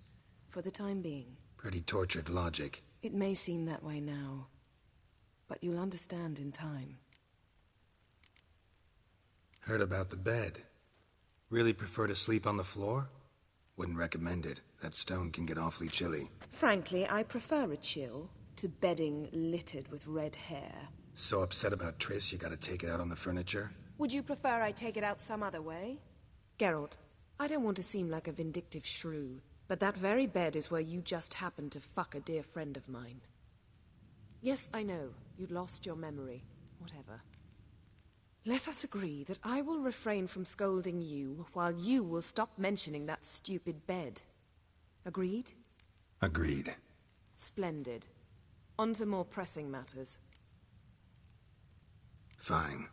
for the time being. Pretty tortured logic. It may seem that way now, but you'll understand in time. Heard about the bed. Really prefer to sleep on the floor? Wouldn't recommend it. That stone can get awfully chilly. Frankly, I prefer a chill to bedding littered with red hair. So upset about Triss, you gotta take it out on the furniture? Would you prefer I take it out some other way? Geralt, I don't want to seem like a vindictive shrew, but that very bed is where you just happened to fuck a dear friend of mine. Yes, I know, you'd lost your memory. Whatever. Let us agree that I will refrain from scolding you, while you will stop mentioning that stupid bed. Agreed? Agreed. Splendid. On to more pressing matters. Fine.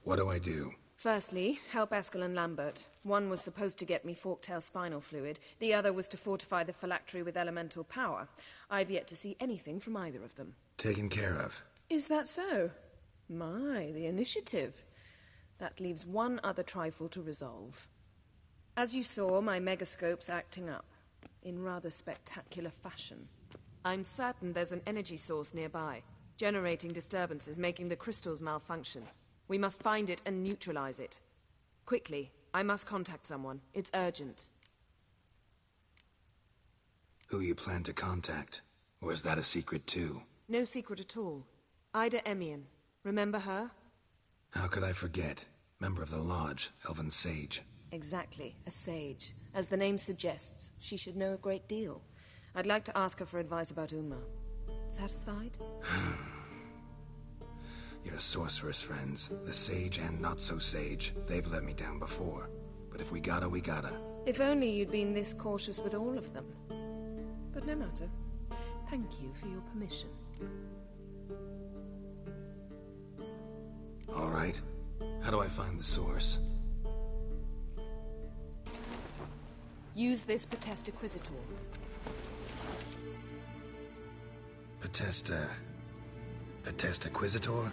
What do I do? Firstly, help Eskel and Lambert. One was supposed to get me forktail spinal fluid, the other was to fortify the phylactery with elemental power. I've yet to see anything from either of them. Taken care of. Is that so? My, the initiative. That leaves one other trifle to resolve. As you saw, my megascope's acting up, in rather spectacular fashion. I'm certain there's an energy source nearby, generating disturbances, making the crystals malfunction. We must find it and neutralize it. Quickly, I must contact someone. It's urgent. Who you plan to contact? Or is that a secret too? No secret at all. Ida Emian. Remember her? How could I forget? Member of the Lodge, Elven Sage. Exactly, a sage. As the name suggests, she should know a great deal. I'd like to ask her for advice about Uma. Satisfied? Your sorceress friends, the sage and not-so-sage, they've let me down before. But if we gotta, we gotta. If only you'd been this cautious with all of them. But no matter. Thank you for your permission. All right. How do I find the source? Use this Potesta Quisitor. Potesta Quisitor?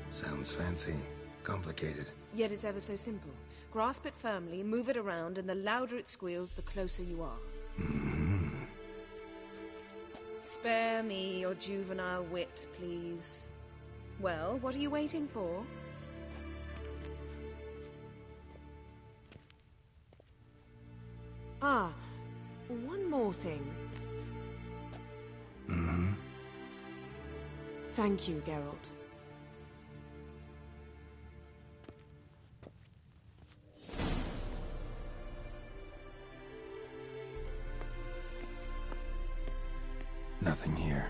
Sounds fancy. Complicated. Yet it's ever so simple. Grasp it firmly, move it around, and the louder it squeals, the closer you are. Spare me your juvenile wit, please. Well, what are you waiting for? Ah, one more thing. Thank you, Geralt. Nothing here.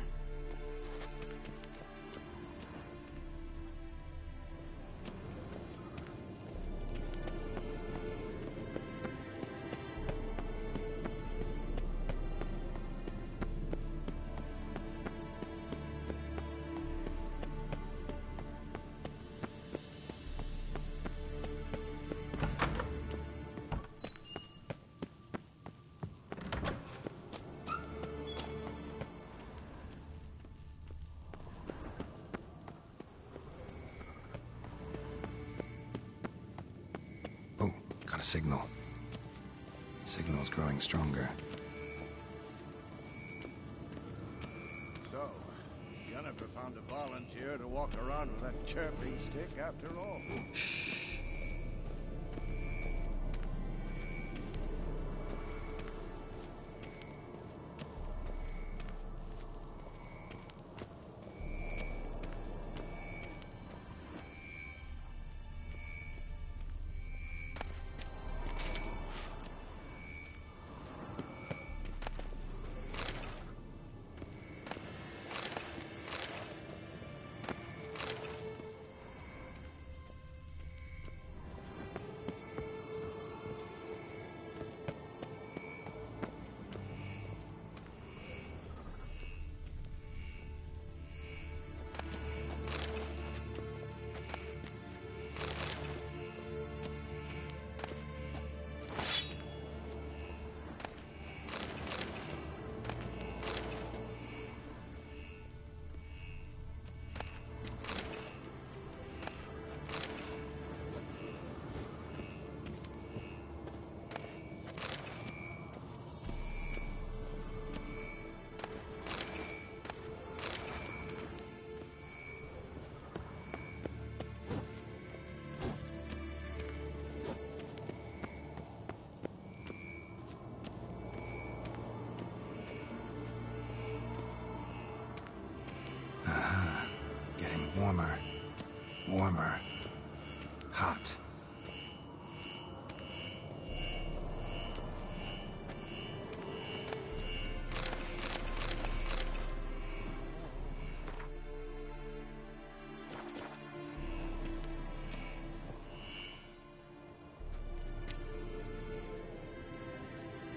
Got a signal. Signal's growing stronger. So, Yennefer found a volunteer to walk around with that chirping stick after all. Shh. Warmer. Warmer. Hot.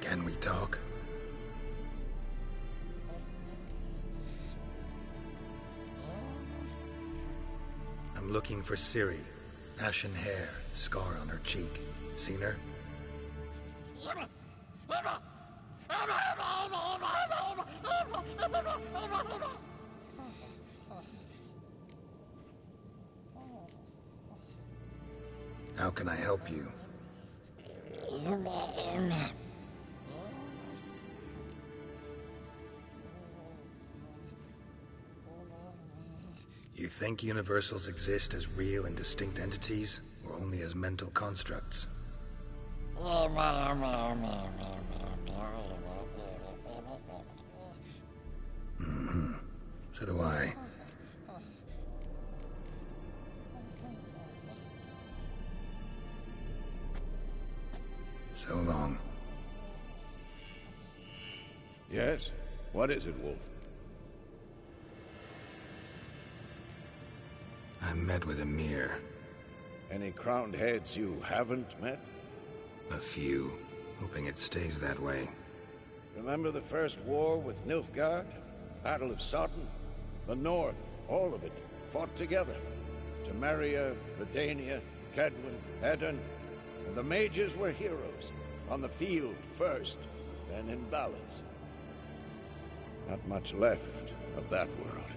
Can we talk? I'm looking for Ciri. Ashen hair, scar on her cheek. Seen her? How can I help you? You think universals exist as real and distinct entities, or only as mental constructs? So do I. Yes? What is it, Wolf? I met with Emir. Any crowned heads you haven't met? A few. Hoping it stays that way. Remember the first war with Nilfgaard? Battle of Sodden? The North, all of it, fought together. Temeria, Redania, Kedwin, Edirn, and the mages were heroes. On the field first, then in ballads. Not much left of that world.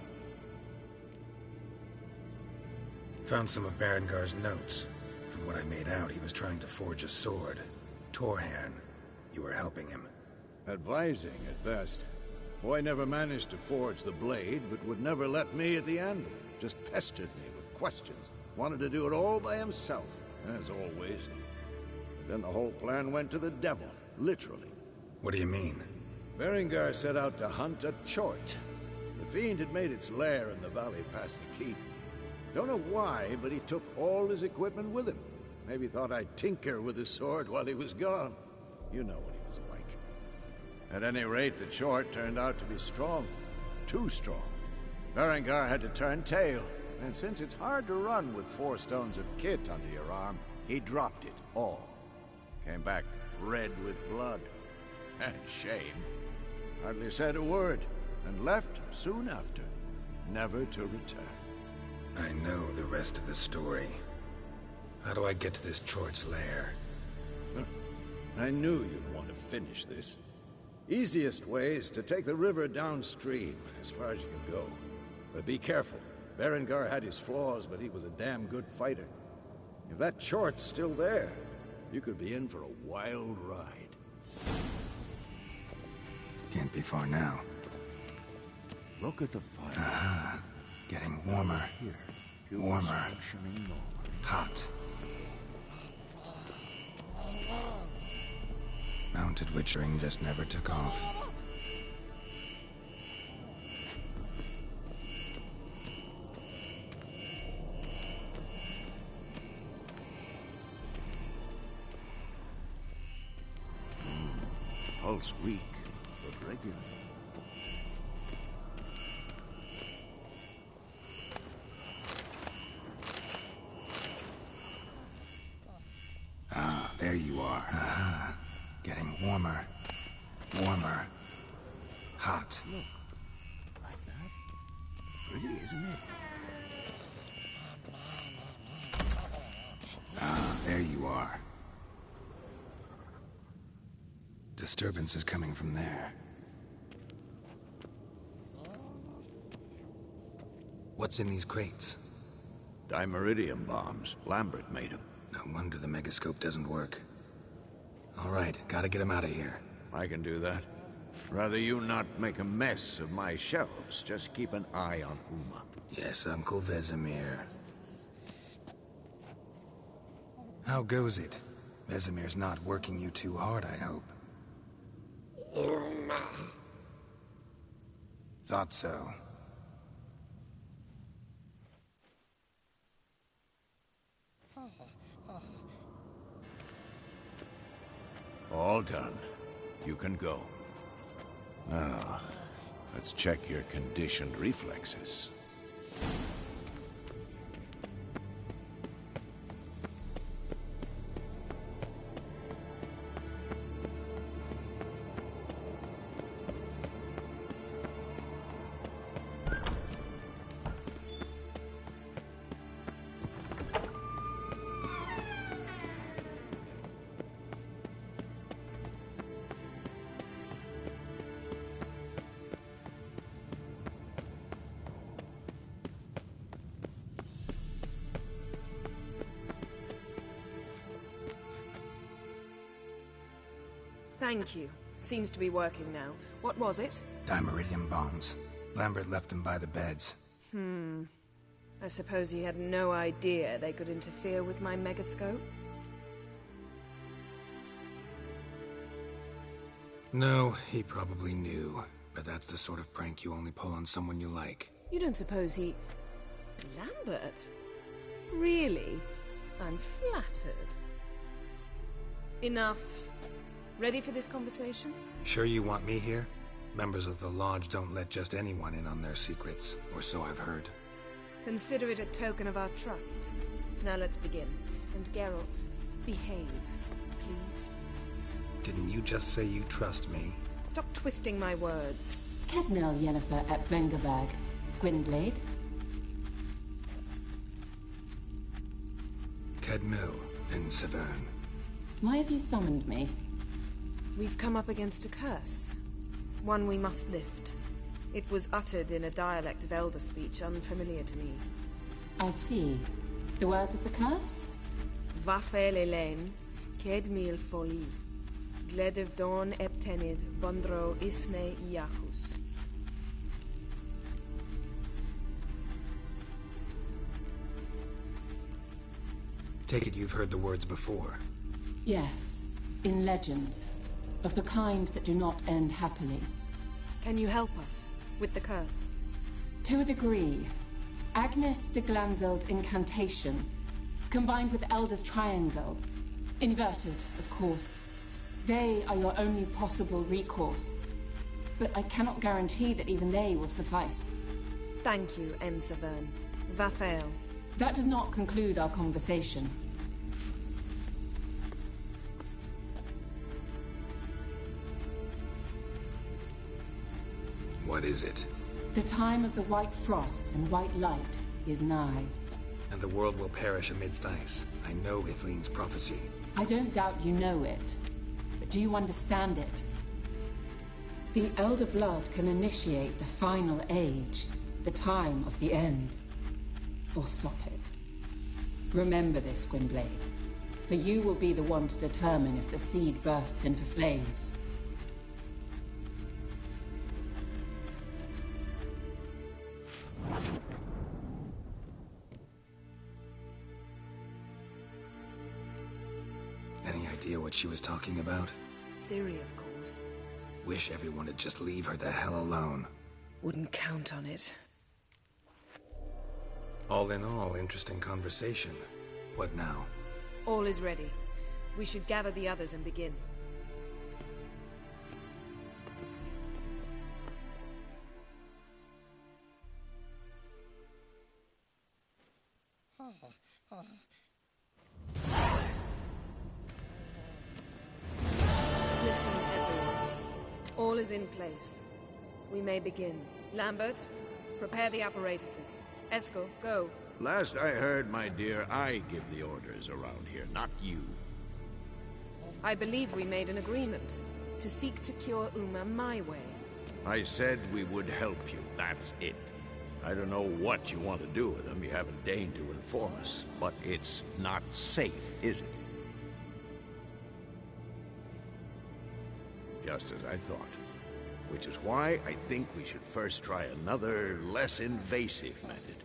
Found some of Berengar's notes. From what I made out, he was trying to forge a sword. Torhan, you were helping him. Advising, at best. Boy never managed to forge the blade, but would never let me at the anvil. Just pestered me with questions. Wanted to do it all by himself, as always. But then the whole plan went to the devil, literally. What do you mean? Berengar set out to hunt a chort. The fiend had made its lair in the valley past the keep. Don't know why, but he took all his equipment with him. Maybe thought I'd tinker with his sword while he was gone. You know what he was like. At any rate, the chort turned out to be strong. Too strong. Berengar had to turn tail, and since it's hard to run with 4 stones of kit under your arm, he dropped it all. Came back red with blood. And shame. Hardly said a word, and left soon after, never to return. I know the rest of the story. How do I get to this chort's lair? I knew you'd want to finish this. Easiest way is to take the river downstream, as far as you can go. But be careful. Berengar had his flaws, but he was a damn good fighter. If that chort's still there, you could be in for a wild ride. Can't be far now. Look at the fire. Aha. Getting warmer. Warmer. Hot. Mounted witchering just never took off. Pulse weak, but regular. Ah, there you are. Aha. Getting warmer. Warmer. Hot. Look. Like that? Pretty, isn't it? Ah, there you are. Disturbance is coming from there. What's in these crates? Dimeridium bombs. Lambert made them. No wonder the megascope doesn't work. All right, gotta get him out of here. I can do that. Rather you not make a mess of my shelves. Just keep an eye on Uma. Yes, Uncle Vesemir. How goes it? Vesemir's not working you too hard, I hope. Uma. Thought so. All done. You can go. Now, let's check your conditioned reflexes. Thank you. Seems to be working now. What was it? Dimeridium bombs. Lambert left them by the beds. I suppose he had no idea they could interfere with my megascope? No, he probably knew. But that's the sort of prank you only pull on someone you like. You don't suppose he... Lambert? Really? I'm flattered. Enough. Ready for this conversation? Sure you want me here? Members of the Lodge don't let just anyone in on their secrets, or so I've heard. Consider it a token of our trust. Now let's begin. And Geralt, behave, please. Didn't you just say you trust me? Stop twisting my words. Cadmel Yennefer at Vengerberg. Gwynblade? Cadmel in Severn. Why have you summoned me? We've come up against a curse. One we must lift. It was uttered in a dialect of Elder speech unfamiliar to me. I see. The words of the curse? Vafel Elaine, Kedmil Foli, Gledev Dawn Eptenid, Bondro Isne Iachus. Take it you've heard the words before. Yes, in legends. Of the kind that do not end happily. Can you help us with the curse? To a degree. Agnes de Glanville's incantation, combined with Elder's triangle, inverted, of course. They are your only possible recourse. But I cannot guarantee that even they will suffice. Thank you, En Severn. Vafel. That does not conclude our conversation. What is it? The time of the white frost and white light is nigh. And the world will perish amidst ice. I know Ithleen's prophecy. I don't doubt you know it. But do you understand it? The Elder Blood can initiate the final age, the time of the end. Or stop it. Remember this, Gwynblade. For you will be the one to determine if the seed bursts into flames. Any idea what she was talking about? Ciri, of course. Wish everyone would just leave her the hell alone. Wouldn't count on it. All in all, interesting conversation. What now? All is ready. We should gather the others and begin. Listen, everyone. All is in place. We may begin. Lambert, prepare the apparatuses. Eskel, go. Last I heard, my dear, I give the orders around here, not you. I believe we made an agreement to seek to cure Uma my way. I said we would help you, that's it. I don't know what you want to do with them, you haven't deigned to inform us. But it's not safe, is it? Just as I thought. Which is why I think we should first try another, less invasive method.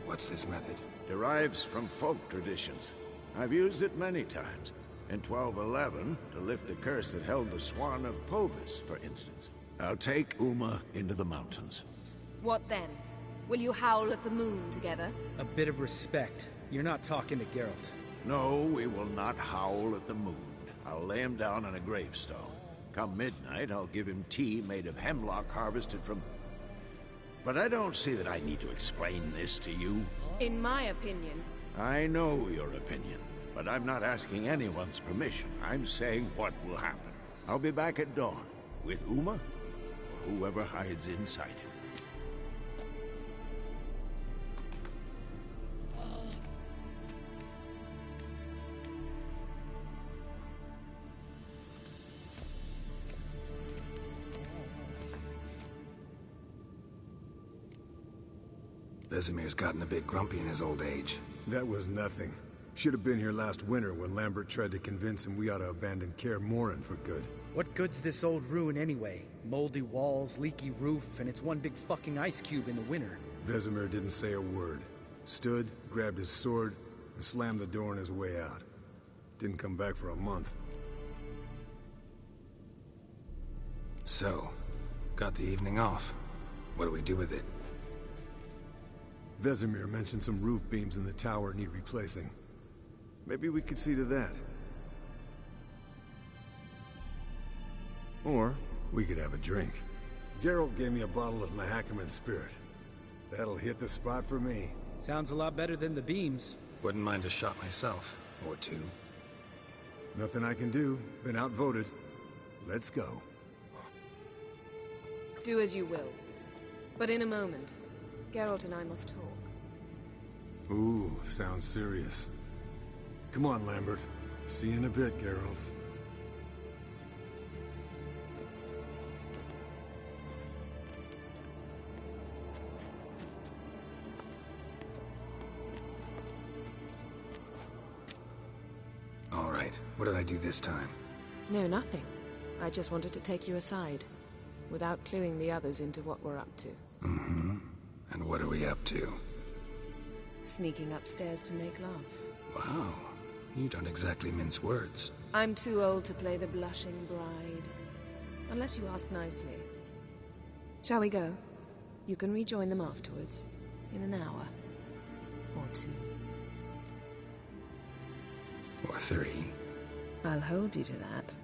What's this method? Derives from folk traditions. I've used it many times. In 1211, to lift the curse that held the Swan of Povis, for instance. I'll take Uma into the mountains. What then? Will you howl at the moon together? A bit of respect. You're not talking to Geralt. No, we will not howl at the moon. I'll lay him down on a gravestone. Come midnight, I'll give him tea made of hemlock harvested from... But I don't see that I need to explain this to you. In my opinion... I know your opinion, but I'm not asking anyone's permission. I'm saying what will happen. I'll be back at dawn, with Uma, or whoever hides inside him. Vesemir's gotten a bit grumpy in his old age. That was nothing. Should have been here last winter when Lambert tried to convince him we ought to abandon Kaer Morhen for good. What good's this old ruin anyway? Moldy walls, leaky roof, and it's one big fucking ice cube in the winter. Vesemir didn't say a word. Stood, grabbed his sword, and slammed the door on his way out. Didn't come back for a month. So, got the evening off. What do we do with it? Vesemir mentioned some roof beams in the tower need replacing. Maybe we could see to that. Or we could have a drink. Geralt gave me a bottle of Mahakaman Spirit. That'll hit the spot for me. Sounds a lot better than the beams. Wouldn't mind a shot myself, or two. Nothing I can do. Been outvoted. Let's go. Do as you will. But in a moment, Geralt and I must talk. Ooh, sounds serious. Come on, Lambert. See you in a bit, Geralt. All right, what did I do this time? No, nothing. I just wanted to take you aside, without cluing the others into what we're up to. Mm-hmm. And what are we up to? Sneaking upstairs to make love. Wow, you don't exactly mince words. I'm too old to play the blushing bride. Unless you ask nicely. Shall we go? You can rejoin them afterwards, in an hour. Or 2. Or 3. I'll hold you to that.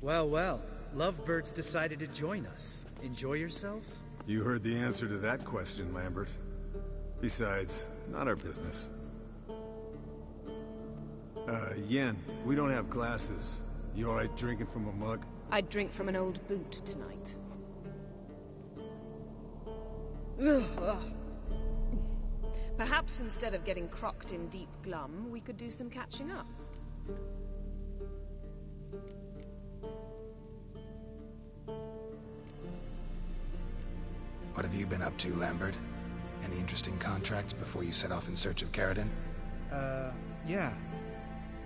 Well, well. Lovebirds decided to join us. Enjoy yourselves? You heard the answer to that question, Lambert. Besides, not our business. Yen, we don't have glasses. You alright drinking from a mug? I'd drink from an old boot tonight. Perhaps instead of getting crocked in deep glum, we could do some catching up. What have you been up to, Lambert? Any interesting contracts before you set off in search of Caridin? Yeah.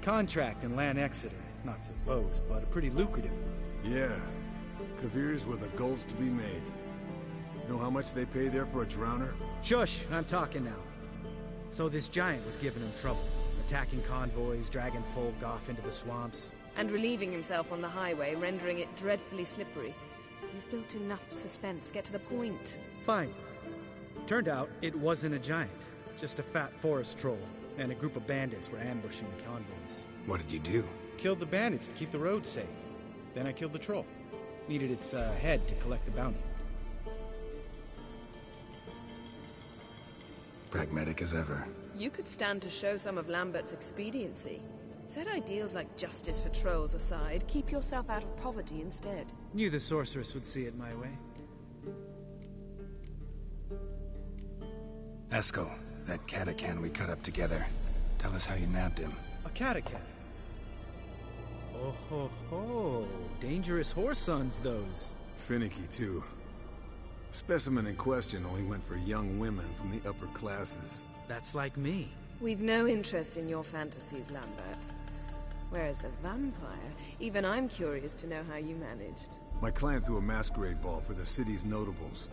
Contract in Lan Exeter. Not to boast, but a pretty lucrative one. Yeah. Kavir's where the gold's to be made. Know how much they pay there for a drowner? Shush! I'm talking now. So this giant was giving him trouble. Attacking convoys, dragging folk off into the swamps. And relieving himself on the highway, rendering it dreadfully slippery. You've built enough suspense. Get to the point. Fine. Turned out it wasn't a giant. Just a fat forest troll. And a group of bandits were ambushing the convoys. What did you do? Killed the bandits to keep the road safe. Then I killed the troll. Needed its head to collect the bounty. Pragmatic as ever. You could stand to show some of Lambert's expediency. Set ideals like justice for trolls aside, keep yourself out of poverty instead. Knew the sorceress would see it my way. Eskel, that Catacan we cut up together. Tell us how you nabbed him. A Catacan? Oh ho ho. Dangerous horse sons, those. Finicky, too. Specimen in question only went for young women from the upper classes. That's like me. We've no interest in your fantasies, Lambert. Whereas the vampire, even I'm curious to know how you managed. My clan threw a masquerade ball for the city's notables,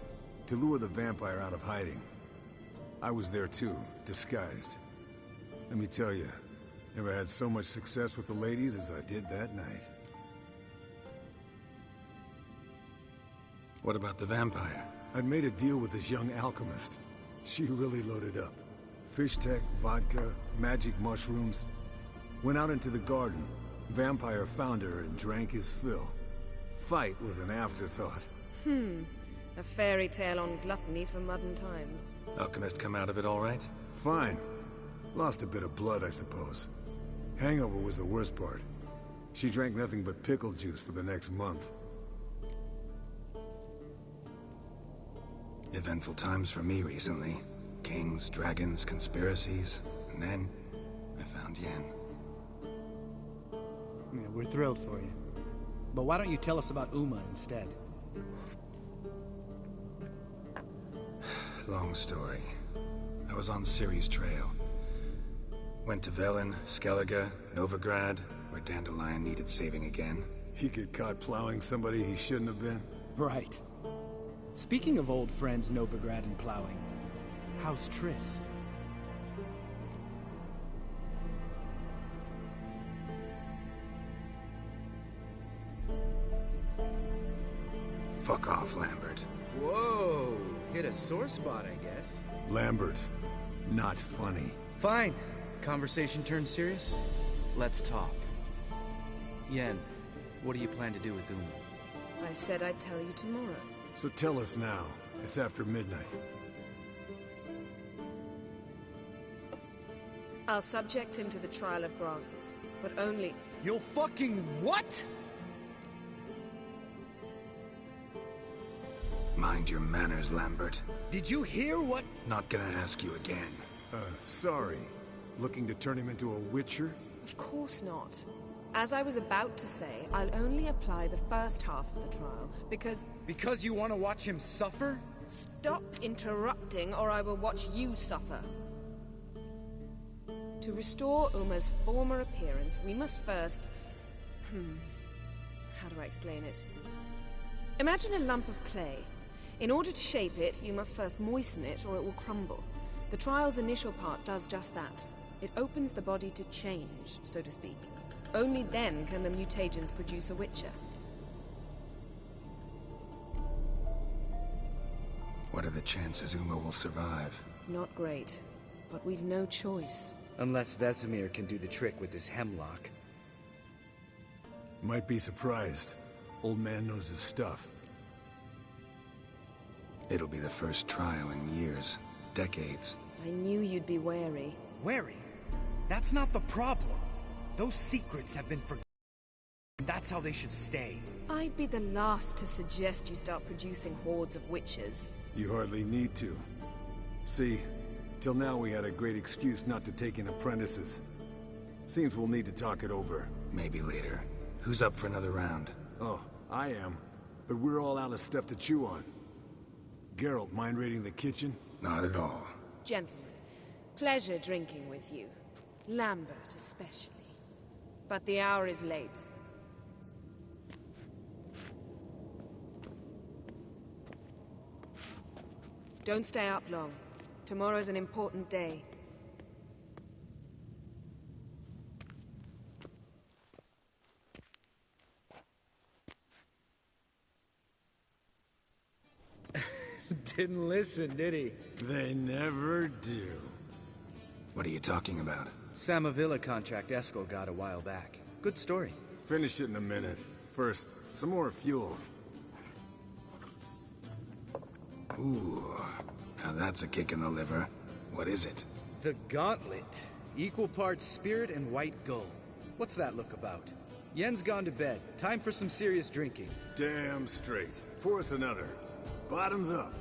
to lure the vampire out of hiding. I was there too, disguised. Let me tell you, never had so much success with the ladies as I did that night. What about the vampire? I'd made a deal with this young alchemist. She really loaded up. Fish tech, vodka, magic mushrooms. Went out into the garden. Vampire found her and drank his fill. Fight was an afterthought. A fairy tale on gluttony for modern times. Alchemist come out of it all right? Fine. Lost a bit of blood, I suppose. Hangover was the worst part. She drank nothing but pickle juice for the next month. Eventful times for me recently. Kings, dragons, conspiracies. And then, I found Yen. Yeah, we're thrilled for you. But why don't you tell us about Uma instead? Long story. I was on Ciri's trail. Went to Velen, Skellige, Novigrad, where Dandelion needed saving again. He get caught plowing somebody he shouldn't have been? Right. Speaking of old friends Novigrad and plowing, how's Triss? Fuck off, Lambert. Whoa! Hit a sore spot, I guess. Lambert. Not funny. Fine. Conversation turned serious? Let's talk. Yen, what do you plan to do with Uma? I said I'd tell you tomorrow. So tell us now. It's after midnight. I'll subject him to the trial of grasses, but only... You'll fucking what? Mind your manners, Lambert. Did you hear what? Not gonna ask you again. Sorry. Looking to turn him into a witcher? Of course not. As I was about to say, I'll only apply the first half of the trial, because... Because you want to watch him suffer? Stop interrupting, or I will watch you suffer. To restore Uma's former appearance, we must first... How do I explain it? Imagine a lump of clay. In order to shape it, you must first moisten it, or it will crumble. The trial's initial part does just that. It opens the body to change, so to speak. Only then can the mutagens produce a witcher. What are the chances Uma will survive? Not great, but we've no choice. Unless Vesemir can do the trick with his hemlock. Might be surprised. Old man knows his stuff. It'll be the first trial in years. Decades. I knew you'd be wary. Wary? That's not the problem. Those secrets have been forgotten. That's how they should stay. I'd be the last to suggest you start producing hordes of witches. You hardly need to. See, till now we had a great excuse not to take in apprentices. Seems we'll need to talk it over. Maybe later. Who's up for another round? Oh, I am. But we're all out of stuff to chew on. Geralt, mind raiding the kitchen? Not at all. Gentlemen, pleasure drinking with you. Lambert especially. But the hour is late. Don't stay up long. Tomorrow's an important day. Didn't listen, did he? They never do. What are you talking about? Samavilla contract Eskel got a while back. Good story. Finish it in a minute. First, some more fuel. Ooh, now that's a kick in the liver. What is it? The Gauntlet. Equal parts spirit and white gold. What's that look about? Yen's gone to bed. Time for some serious drinking. Damn straight. Pour us another. Bottoms up.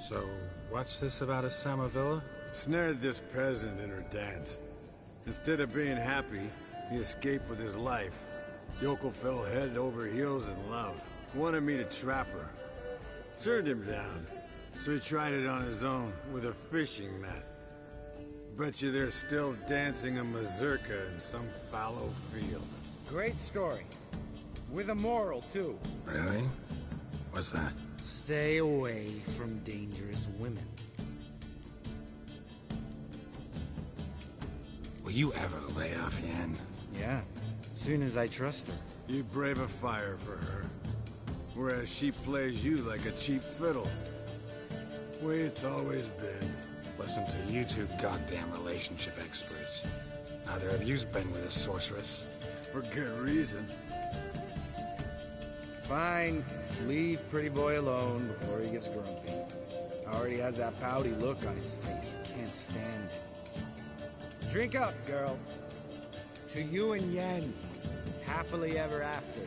So, what's this about a Samavilla? Snared this peasant in her dance. Instead of being happy, he escaped with his life. Yoko fell head over heels in love. Wanted me to trap her. Turned him down. So he tried it on his own, with a fishing net. Bet you they're still dancing a mazurka in some fallow field. Great story. With a moral, too. Really? What's that? Stay away from dangerous women. Will you ever lay off, Yen? Yeah, soon as I trust her. You brave a fire for her, whereas she plays you like a cheap fiddle. Way it's always been. Listen to you two goddamn relationship experts. Neither of you's been with a sorceress. For good reason. Fine. Leave Pretty Boy alone before he gets grumpy. Already has that pouty look on his face. I can't stand it. Drink up, girl. To you and Yen. Happily ever after.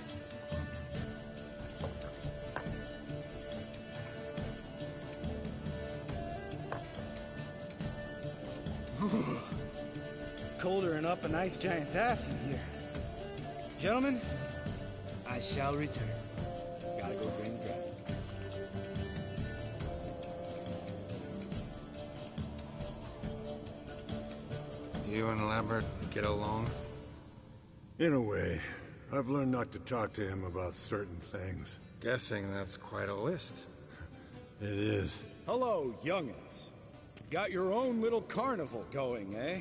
Colder and up a nice giant's ass in here. Gentlemen, I shall return. Gotta go drain the dragon. You and Lambert get along? In a way. I've learned not to talk to him about certain things. Guessing that's quite a list. It is. Hello, young'uns. Got your own little carnival going, eh?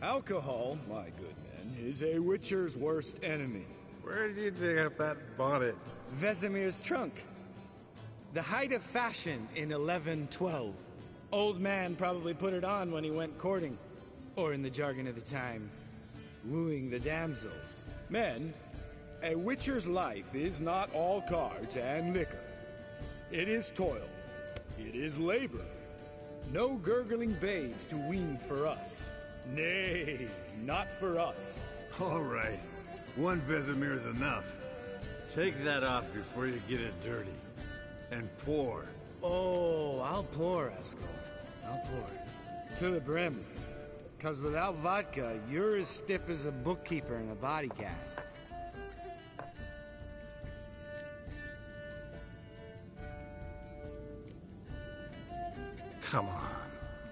Alcohol, my good men, is a witcher's worst enemy. Where did you dig up that bonnet? Vesemir's trunk. The height of fashion in 1112. Old man probably put it on when he went courting. Or in the jargon of the time, wooing the damsels. Men, a witcher's life is not all cards and liquor. It is toil. It is labor. No gurgling babes to wean for us. Nay, not for us. All right. One Vesemir's enough. Take that off before you get it dirty. And pour. Oh, I'll pour, Eskel. I'll pour. To the brim. 'Cause without vodka, you're as stiff as a bookkeeper in a body cast. Come on.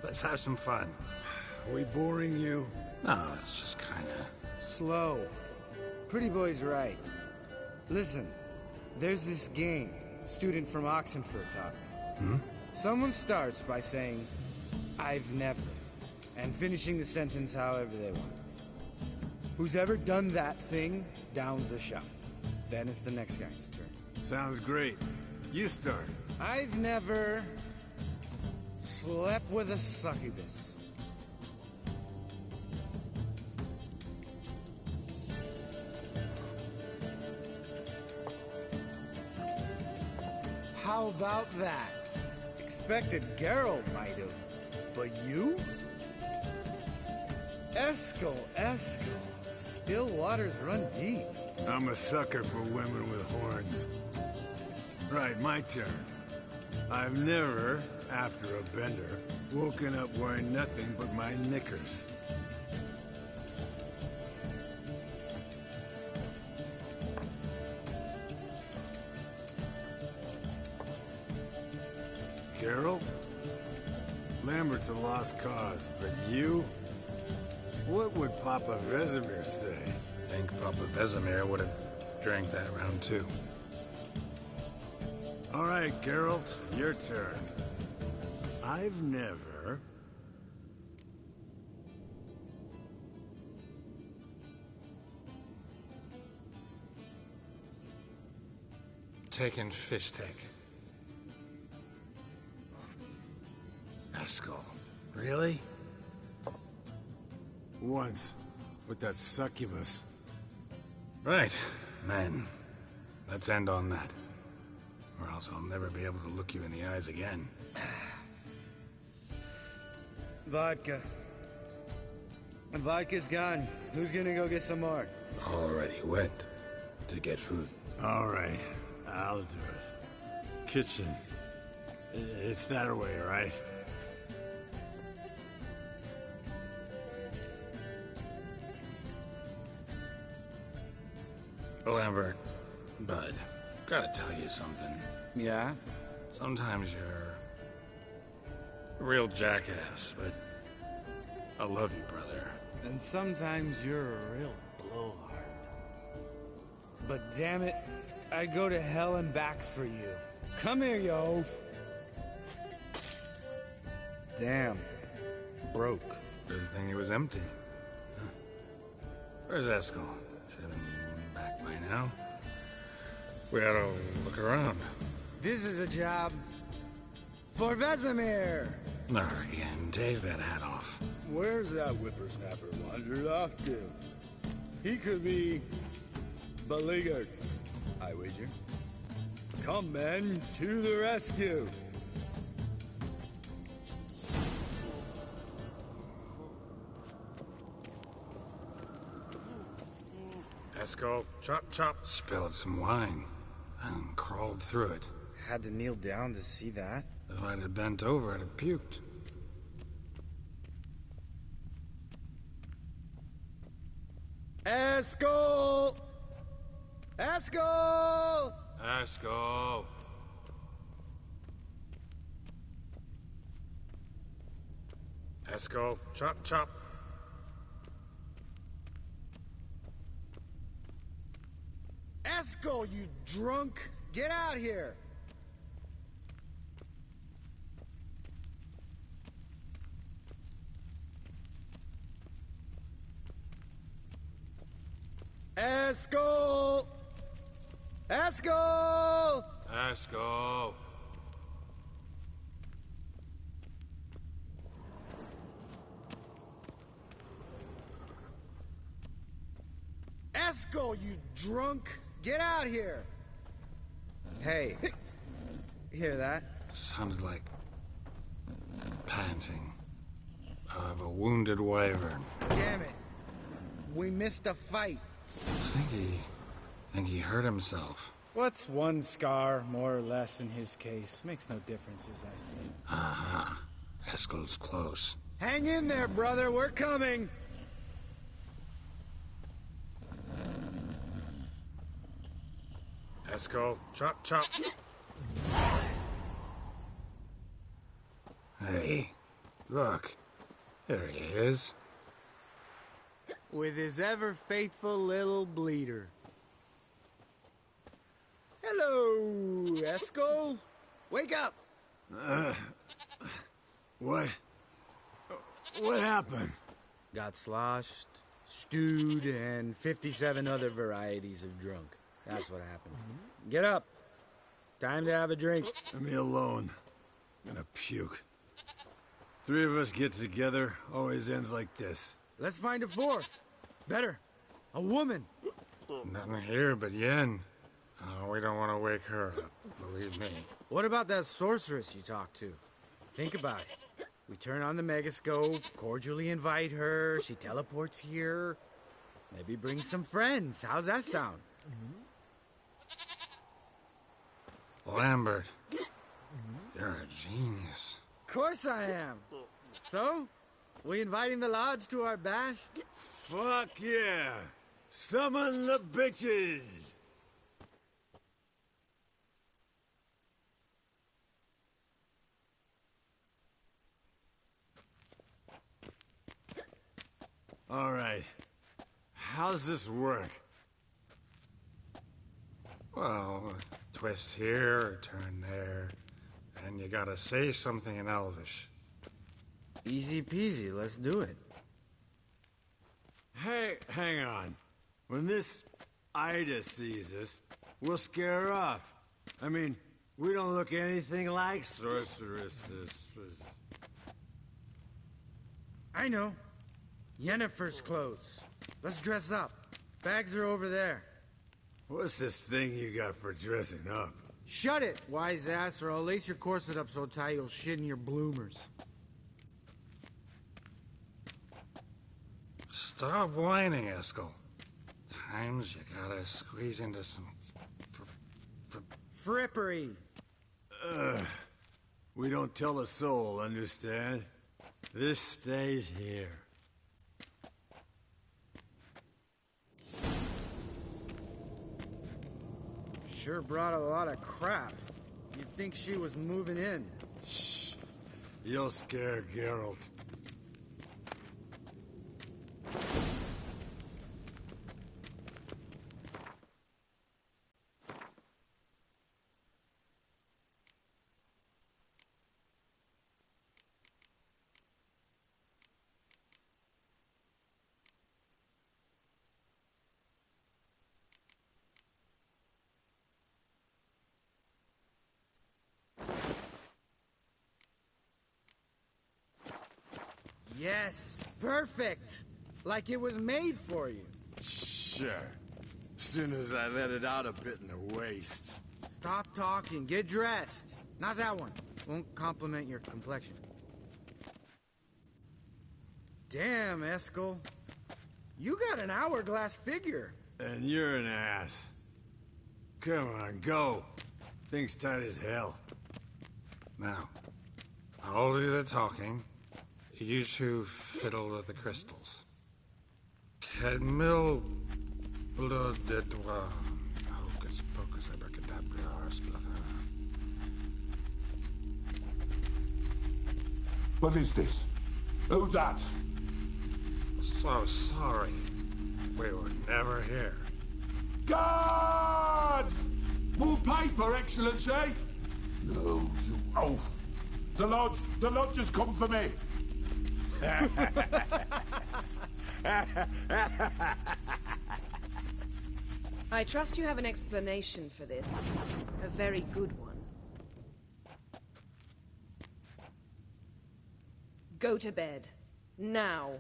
Let's have some fun. Are we boring you? No, it's just kinda... Slow. Pretty Boy's right. Listen, there's this game student from Oxenford taught me. Someone starts by saying, I've never, and finishing the sentence however they want. Who's ever done that thing downs a shot. Then it's the next guy's turn. Sounds great. You start. I've never slept with a succubus. How about that? Expected Geralt might have, but you? Eskel. Still waters run deep. I'm a sucker for women with horns. Right, my turn. I've never, after a bender, woken up wearing nothing but my knickers. Geralt? Lambert's a lost cause, but you? What would Papa Vesemir say? I think Papa Vesemir would have drank that round too. All right, Geralt, your turn. I've never... taken Fistek. Eskel. Really? Once, with that succubus. Right, men. Let's end on that. Or else I'll never be able to look you in the eyes again. Vodka. Vodka's gone. Who's gonna go get some more? Already went to get food. All right, I'll do it. Kitchen. It's that way, right? Lambert, Bud, gotta tell you something. Yeah? Sometimes you're Real jackass, but I love you, brother. And sometimes you're a real blowhard. But damn it, I'd go to hell and back for you. Come here, you oaf. Damn. Broke. Good thing it was empty. Huh. Where's Eskel? Should have been back by now. We ought to look around. This is a job for Vesemir. Not again. Take that hat off. Where's that whippersnapper wandered off to? He could be beleaguered, I wager. Come, men, to the rescue. Eskel, chop chop. Spilled some wine and crawled through it. Had to kneel down to see that. If I'd have bent over, I'd have puked. Eskel! Eskel! Eskel! Eskel, chop chop. Eskel, you drunk! Get out here! Eskel! Eskel! Eskel! Eskel, you drunk! Get out here! Hey, hear that? Sounded like panting of a wounded wyvern. Damn it! We missed a fight. I think he hurt himself. What's one scar, more or less, in his case? Makes no difference, as I say. Aha. Eskel's close. Hang in there, brother. We're coming. Eskel, chop chop. Hey, look. There he is. With his ever-faithful little bleeder. Hello, Eskel. Wake up. What happened? Got sloshed, stewed, and 57 other varieties of drunk. That's what happened. Get up. Time to have a drink. Leave me alone. I'm gonna puke. Three of us get together, always ends like this. Let's find a fourth. Better. A woman. Nothing here but Yen. We don't want to wake her up, believe me. What about that sorceress you talked to? Think about it. We turn on the megascope, cordially invite her, she teleports here. Maybe bring some friends. How's that sound? Lambert, you're a genius. Of course I am. So, we inviting the lodge to our bash? Fuck yeah! Summon the bitches! All right. How's this work? Well, twist here, turn there, and you gotta say something in Elvish. Easy peasy, let's do it. Hey, hang on. When this Ida sees us, we'll scare her off. I mean, we don't look anything like sorceresses. I know. Yennefer's clothes. Let's dress up. Bags are over there. What's this thing you got for dressing up? Shut it, wise ass, or I'll lace your corset up so tight you'll shit in your bloomers. Stop whining, Eskel. Times you gotta squeeze into some frippery. We don't tell a soul, understand? This stays here. Sure brought a lot of crap. You'd think she was moving in. Shh. You'll scare Geralt. Yes, perfect. Like it was made for you. Sure. Soon as I let it out a bit in the waist. Stop talking. Get dressed. Not that one. Won't compliment your complexion. Damn, Eskel. You got an hourglass figure. And you're an ass. Come on, go. Thing's tight as hell. Now, I'll do the talking. You two fiddle with the crystals. Cadmil blood de doigt. Hocus pocus abracadabra splather. What is this? Who's that? So sorry. We were never here. Guards! More paper, Excellency! No, you oaf. The lodge has come for me. I trust you have an explanation for this. A very good one. Go to bed. Now.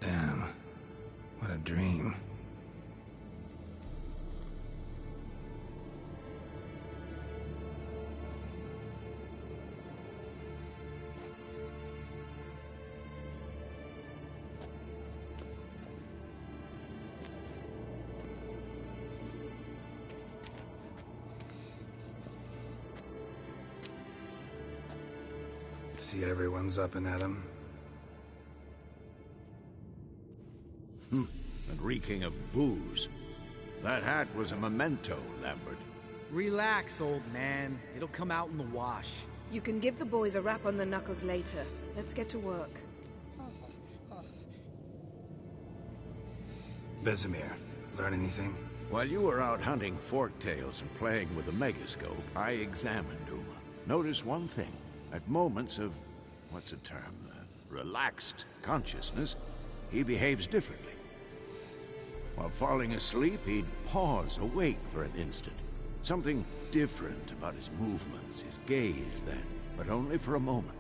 Damn. What a dream. See everyone's up and at 'em. And reeking of booze. That hat was a memento, Lambert. Relax, old man. It'll come out in the wash. You can give the boys a rap on the knuckles later. Let's get to work. Vesemir, learn anything? While you were out hunting forktails and playing with the megascope, I examined Uma. Notice one thing. At moments of, what's the term, relaxed consciousness, he behaves differently. While falling asleep, he'd pause awake for an instant. Something different about his movements, his gaze then, but only for a moment.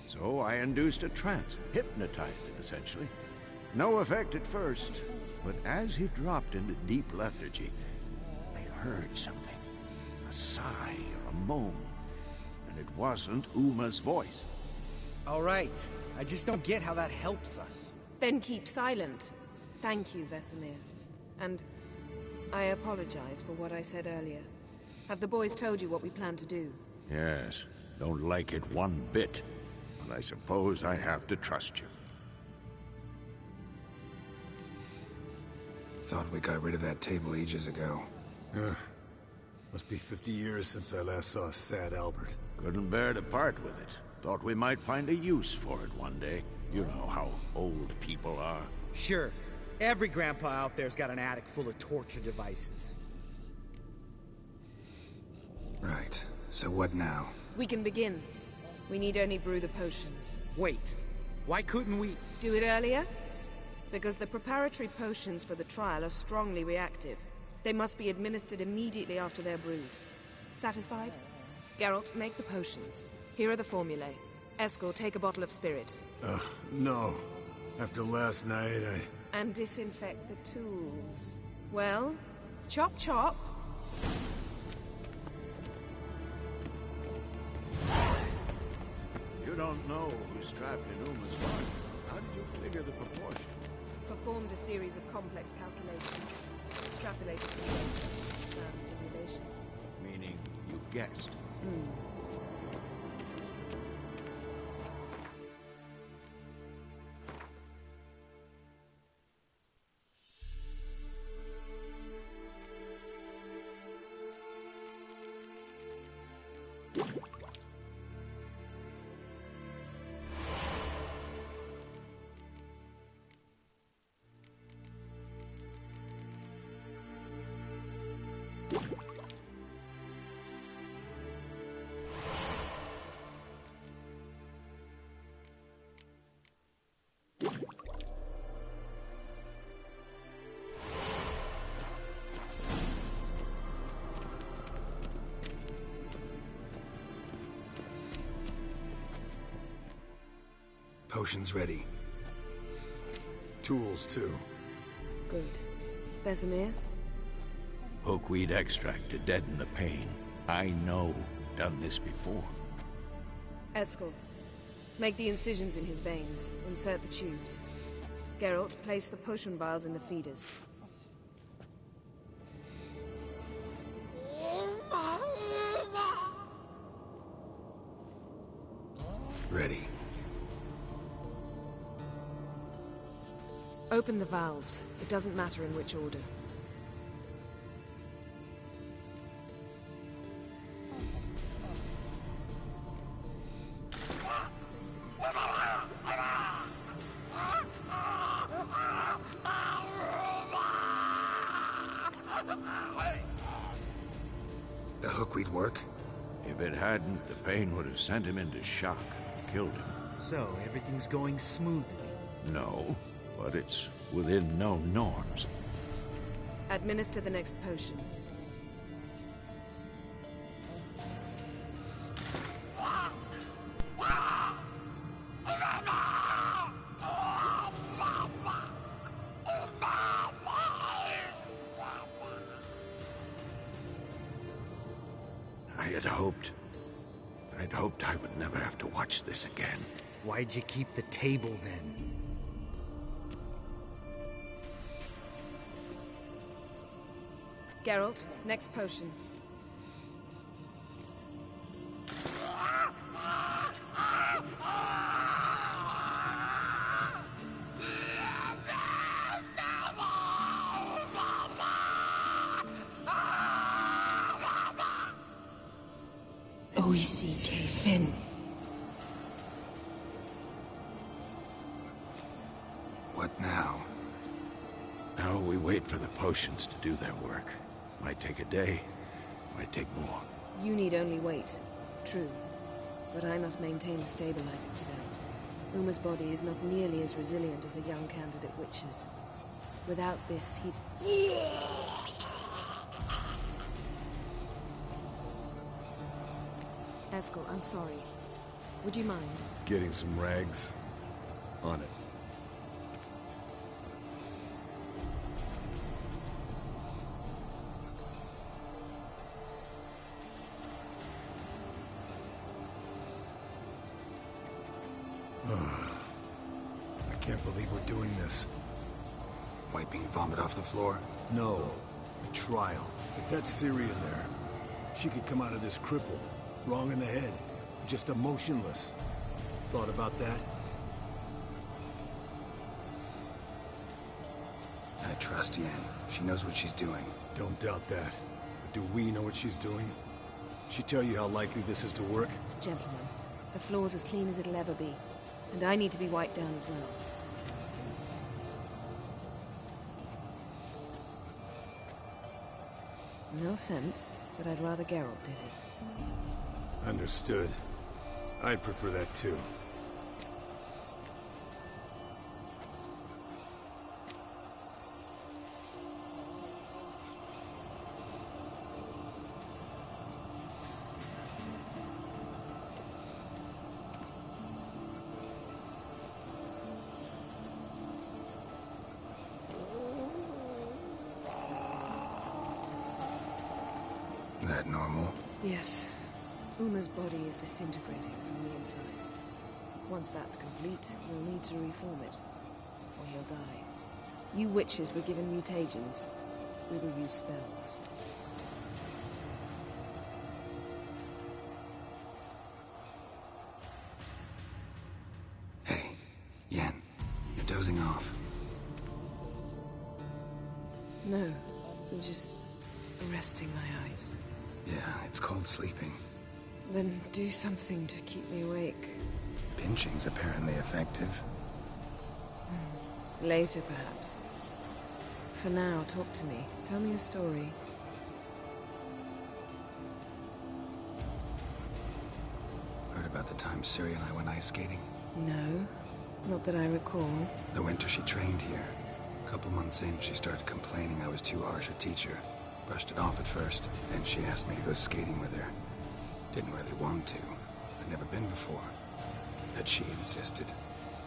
So I induced a trance, hypnotized him essentially. No effect at first, but as he dropped into deep lethargy, I heard something. A sigh or a moan. And it wasn't Uma's voice. All right. I just don't get how that helps us. Then keep silent. Thank you, Vesemir. And I apologize for what I said earlier. Have the boys told you what we plan to do? Yes. Don't like it one bit. But I suppose I have to trust you. Thought we got rid of that table ages ago. Must be 50 years since I last saw a sad Albert. Couldn't bear to part with it. Thought we might find a use for it one day. You know how old people are. Sure. Every grandpa out there's got an attic full of torture devices. Right. So what now? We can begin. We need only brew the potions. Wait. Why couldn't we... Do it earlier? Because the preparatory potions for the trial are strongly reactive. They must be administered immediately after they're brewed. Satisfied? Geralt, make the potions. Here are the formulae. Eskel, take a bottle of spirit. No. After last night, And disinfect the tools. Well, chop chop. You don't know who's trapped in Uma's body. How did you figure the proportions? performed a series of complex calculations, extrapolated some data, found simulations. Meaning you guessed. Potion's ready. Tools, too. Good. Vesemir? Hookweed extract to deaden the pain. I know. Done this before. Eskel. Make the incisions in his veins. Insert the tubes. Geralt, place the potion vials in the feeders. Ready. Open the valves. It doesn't matter in which order. The hookweed work? If it hadn't, the pain would have sent him into shock. Killed him. So, everything's going smoothly? No, but it's within known norms. Administer the next potion. I'd hoped I would never have to watch this again. Why'd you keep the table then? Geralt, next potion. OECK Finn. What now? Now we wait for the potions to do their work. Might take a day, might take more. You need only wait. True. But I must maintain the stabilizing spell. Uma's body is not nearly as resilient as a young candidate witch's. Without this, he'd... Eskel, I'm sorry. Would you mind? Getting some rags? On it. I can't believe we're doing this. Wiping vomit off the floor? No. The trial. If that's Ciri in there, she could come out of this crippled. Wrong in the head. Just emotionless. Thought about that? I trust Yen. She knows what she's doing. Don't doubt that. But do we know what she's doing? She tell you how likely this is to work? Gentlemen, the floor's as clean as it'll ever be. And I need to be wiped down as well. No offense, but I'd rather Geralt did it. Understood. I'd prefer that too. That normal? Yes. Uma's body is disintegrating from the inside. Once that's complete, we'll need to reform it, or he'll die. You witches were given mutagens. We will use spells. Hey, Yen, you're dozing off. No, I'm just resting my eyes. Yeah, it's called sleeping. Then do something to keep me awake. Pinching's apparently effective. Later, perhaps. For now, talk to me. Tell me a story. Heard about the time Ciri and I went ice skating? No, not that I recall. The winter she trained here. A couple months in, she started complaining I was too harsh a teacher. Brushed it off at first, then she asked me to go skating with her. Didn't really want to. I'd never been before. But she insisted.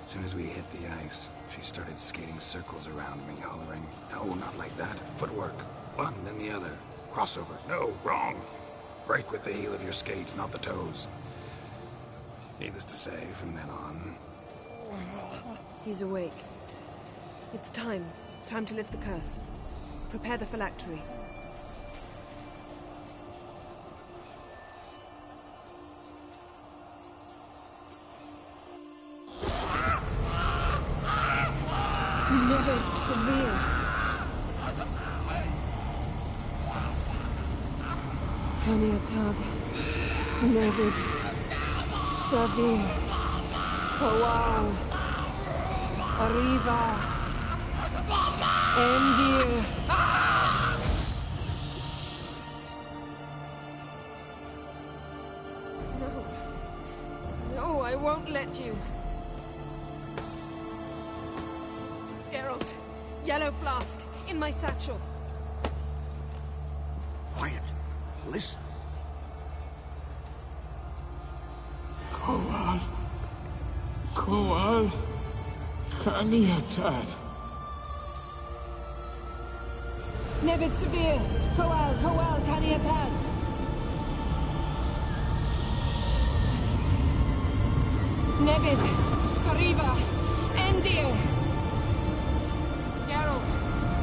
As soon as we hit the ice, she started skating circles around me, hollering, "No, not like that. Footwork. One, then the other. Crossover. No, wrong. Break with the heel of your skate, not the toes." Needless to say, from then on... He's awake. It's time. Time to lift the curse. Prepare the phylactery. Never severe. Caniatad. Nevid. Severe. Kowal. Arriva. Endir. No. No, I won't let you. Geralt, yellow flask, in my satchel. Quiet. Listen. Kowal. Kowal. Caniatad. Nevid severe. Kowal, Caniatad. Nevid. Arriva. Endir. Geralt,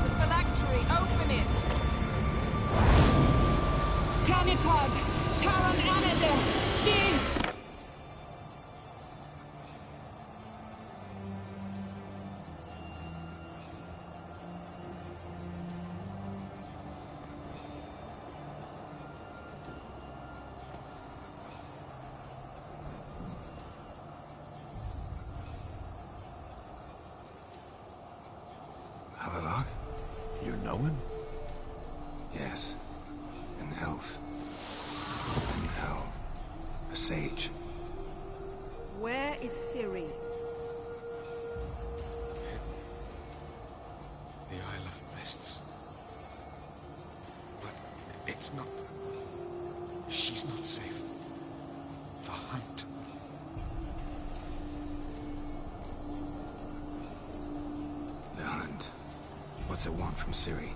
the phylactery, open it! Canitad, Taran Anade, Dis! Havelok? You know him? Yes. An elf. An elf. A sage. Where is Ciri? The Isle of Mists. But it's not... She's not safe. The hunt. The hunt. What's it want from Ciri?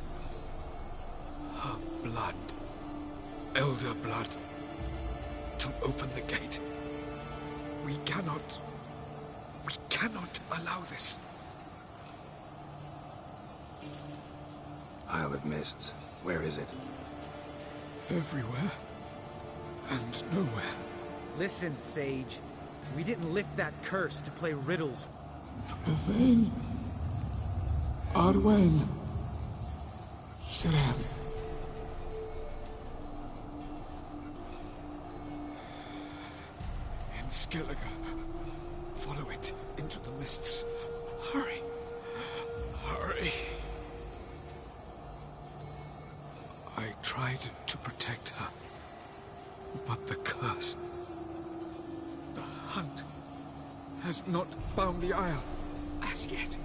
Her blood. Elder blood. To open the gate. We cannot allow this. Isle of Mists. Where is it? Everywhere. And nowhere. Listen, Sage. We didn't lift that curse to play riddles. Yvain. Arwen. Siran. In Skellige. Follow it into the mists. Hurry. Hurry. I tried to protect her. But the curse... The hunt... has not found the Isle as yet.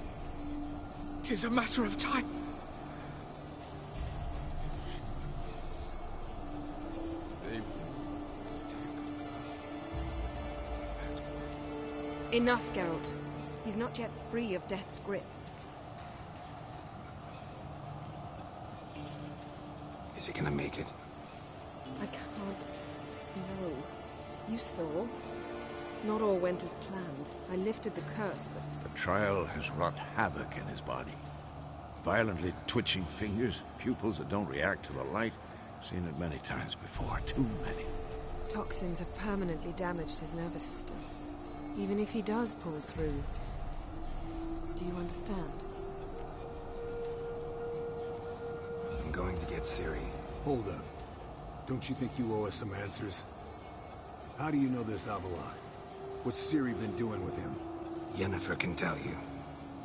'Tis a matter of time. Enough, Geralt. He's not yet free of death's grip. Is he gonna make it? I can't... No. You saw. Not all went as planned. I lifted the curse, but... The trial has wrought havoc in his body. Violently twitching fingers, pupils that don't react to the light. Seen it many times before, too many. Toxins have permanently damaged his nervous system. Even if he does pull through. Do you understand? I'm going to get Ciri. Hold up. Don't you think you owe us some answers? How do you know this Avallac'h? What's Ciri been doing with him? Yennefer can tell you.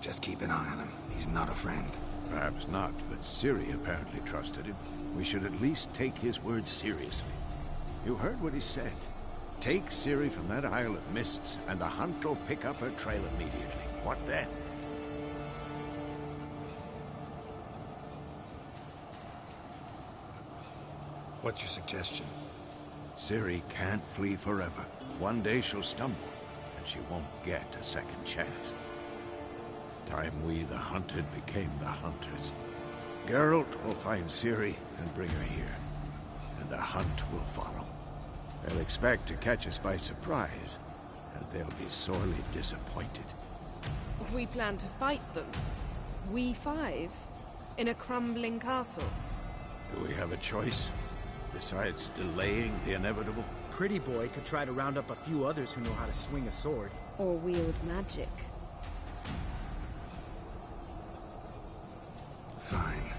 Just keep an eye on him. He's not a friend. Perhaps not, but Ciri apparently trusted him. We should at least take his words seriously. You heard what he said. Take Ciri from that Isle of Mists, and the Hunt will pick up her trail immediately. What then? What's your suggestion? Ciri can't flee forever. One day she'll stumble, and she won't get a second chance. Time we, the hunted, became the hunters. Geralt will find Ciri and bring her here, and the hunt will follow. They'll expect to catch us by surprise, and they'll be sorely disappointed. We plan to fight them. We five? In a crumbling castle? Do we have a choice? Besides delaying the inevitable? Pretty Boy could try to round up a few others who know how to swing a sword. Or wield magic. Fine.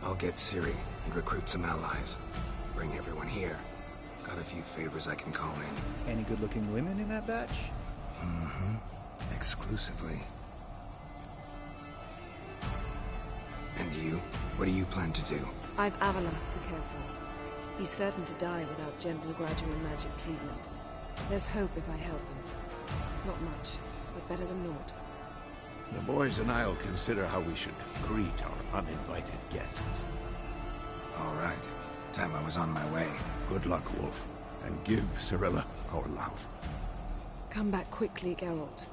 I'll get Ciri and recruit some allies. Bring everyone here. Got a few favors I can call in. Any good-looking women in that batch? Mm-hmm. Exclusively. And you? What do you plan to do? I've Avallac'h to care for. He's certain to die without gentle, gradual magic treatment. There's hope if I help him. Not much, but better than naught. The boys and I'll consider how we should greet our uninvited guests. All right. Time I was on my way. Good luck, Wolf. And give Cirilla our love. Come back quickly, Geralt.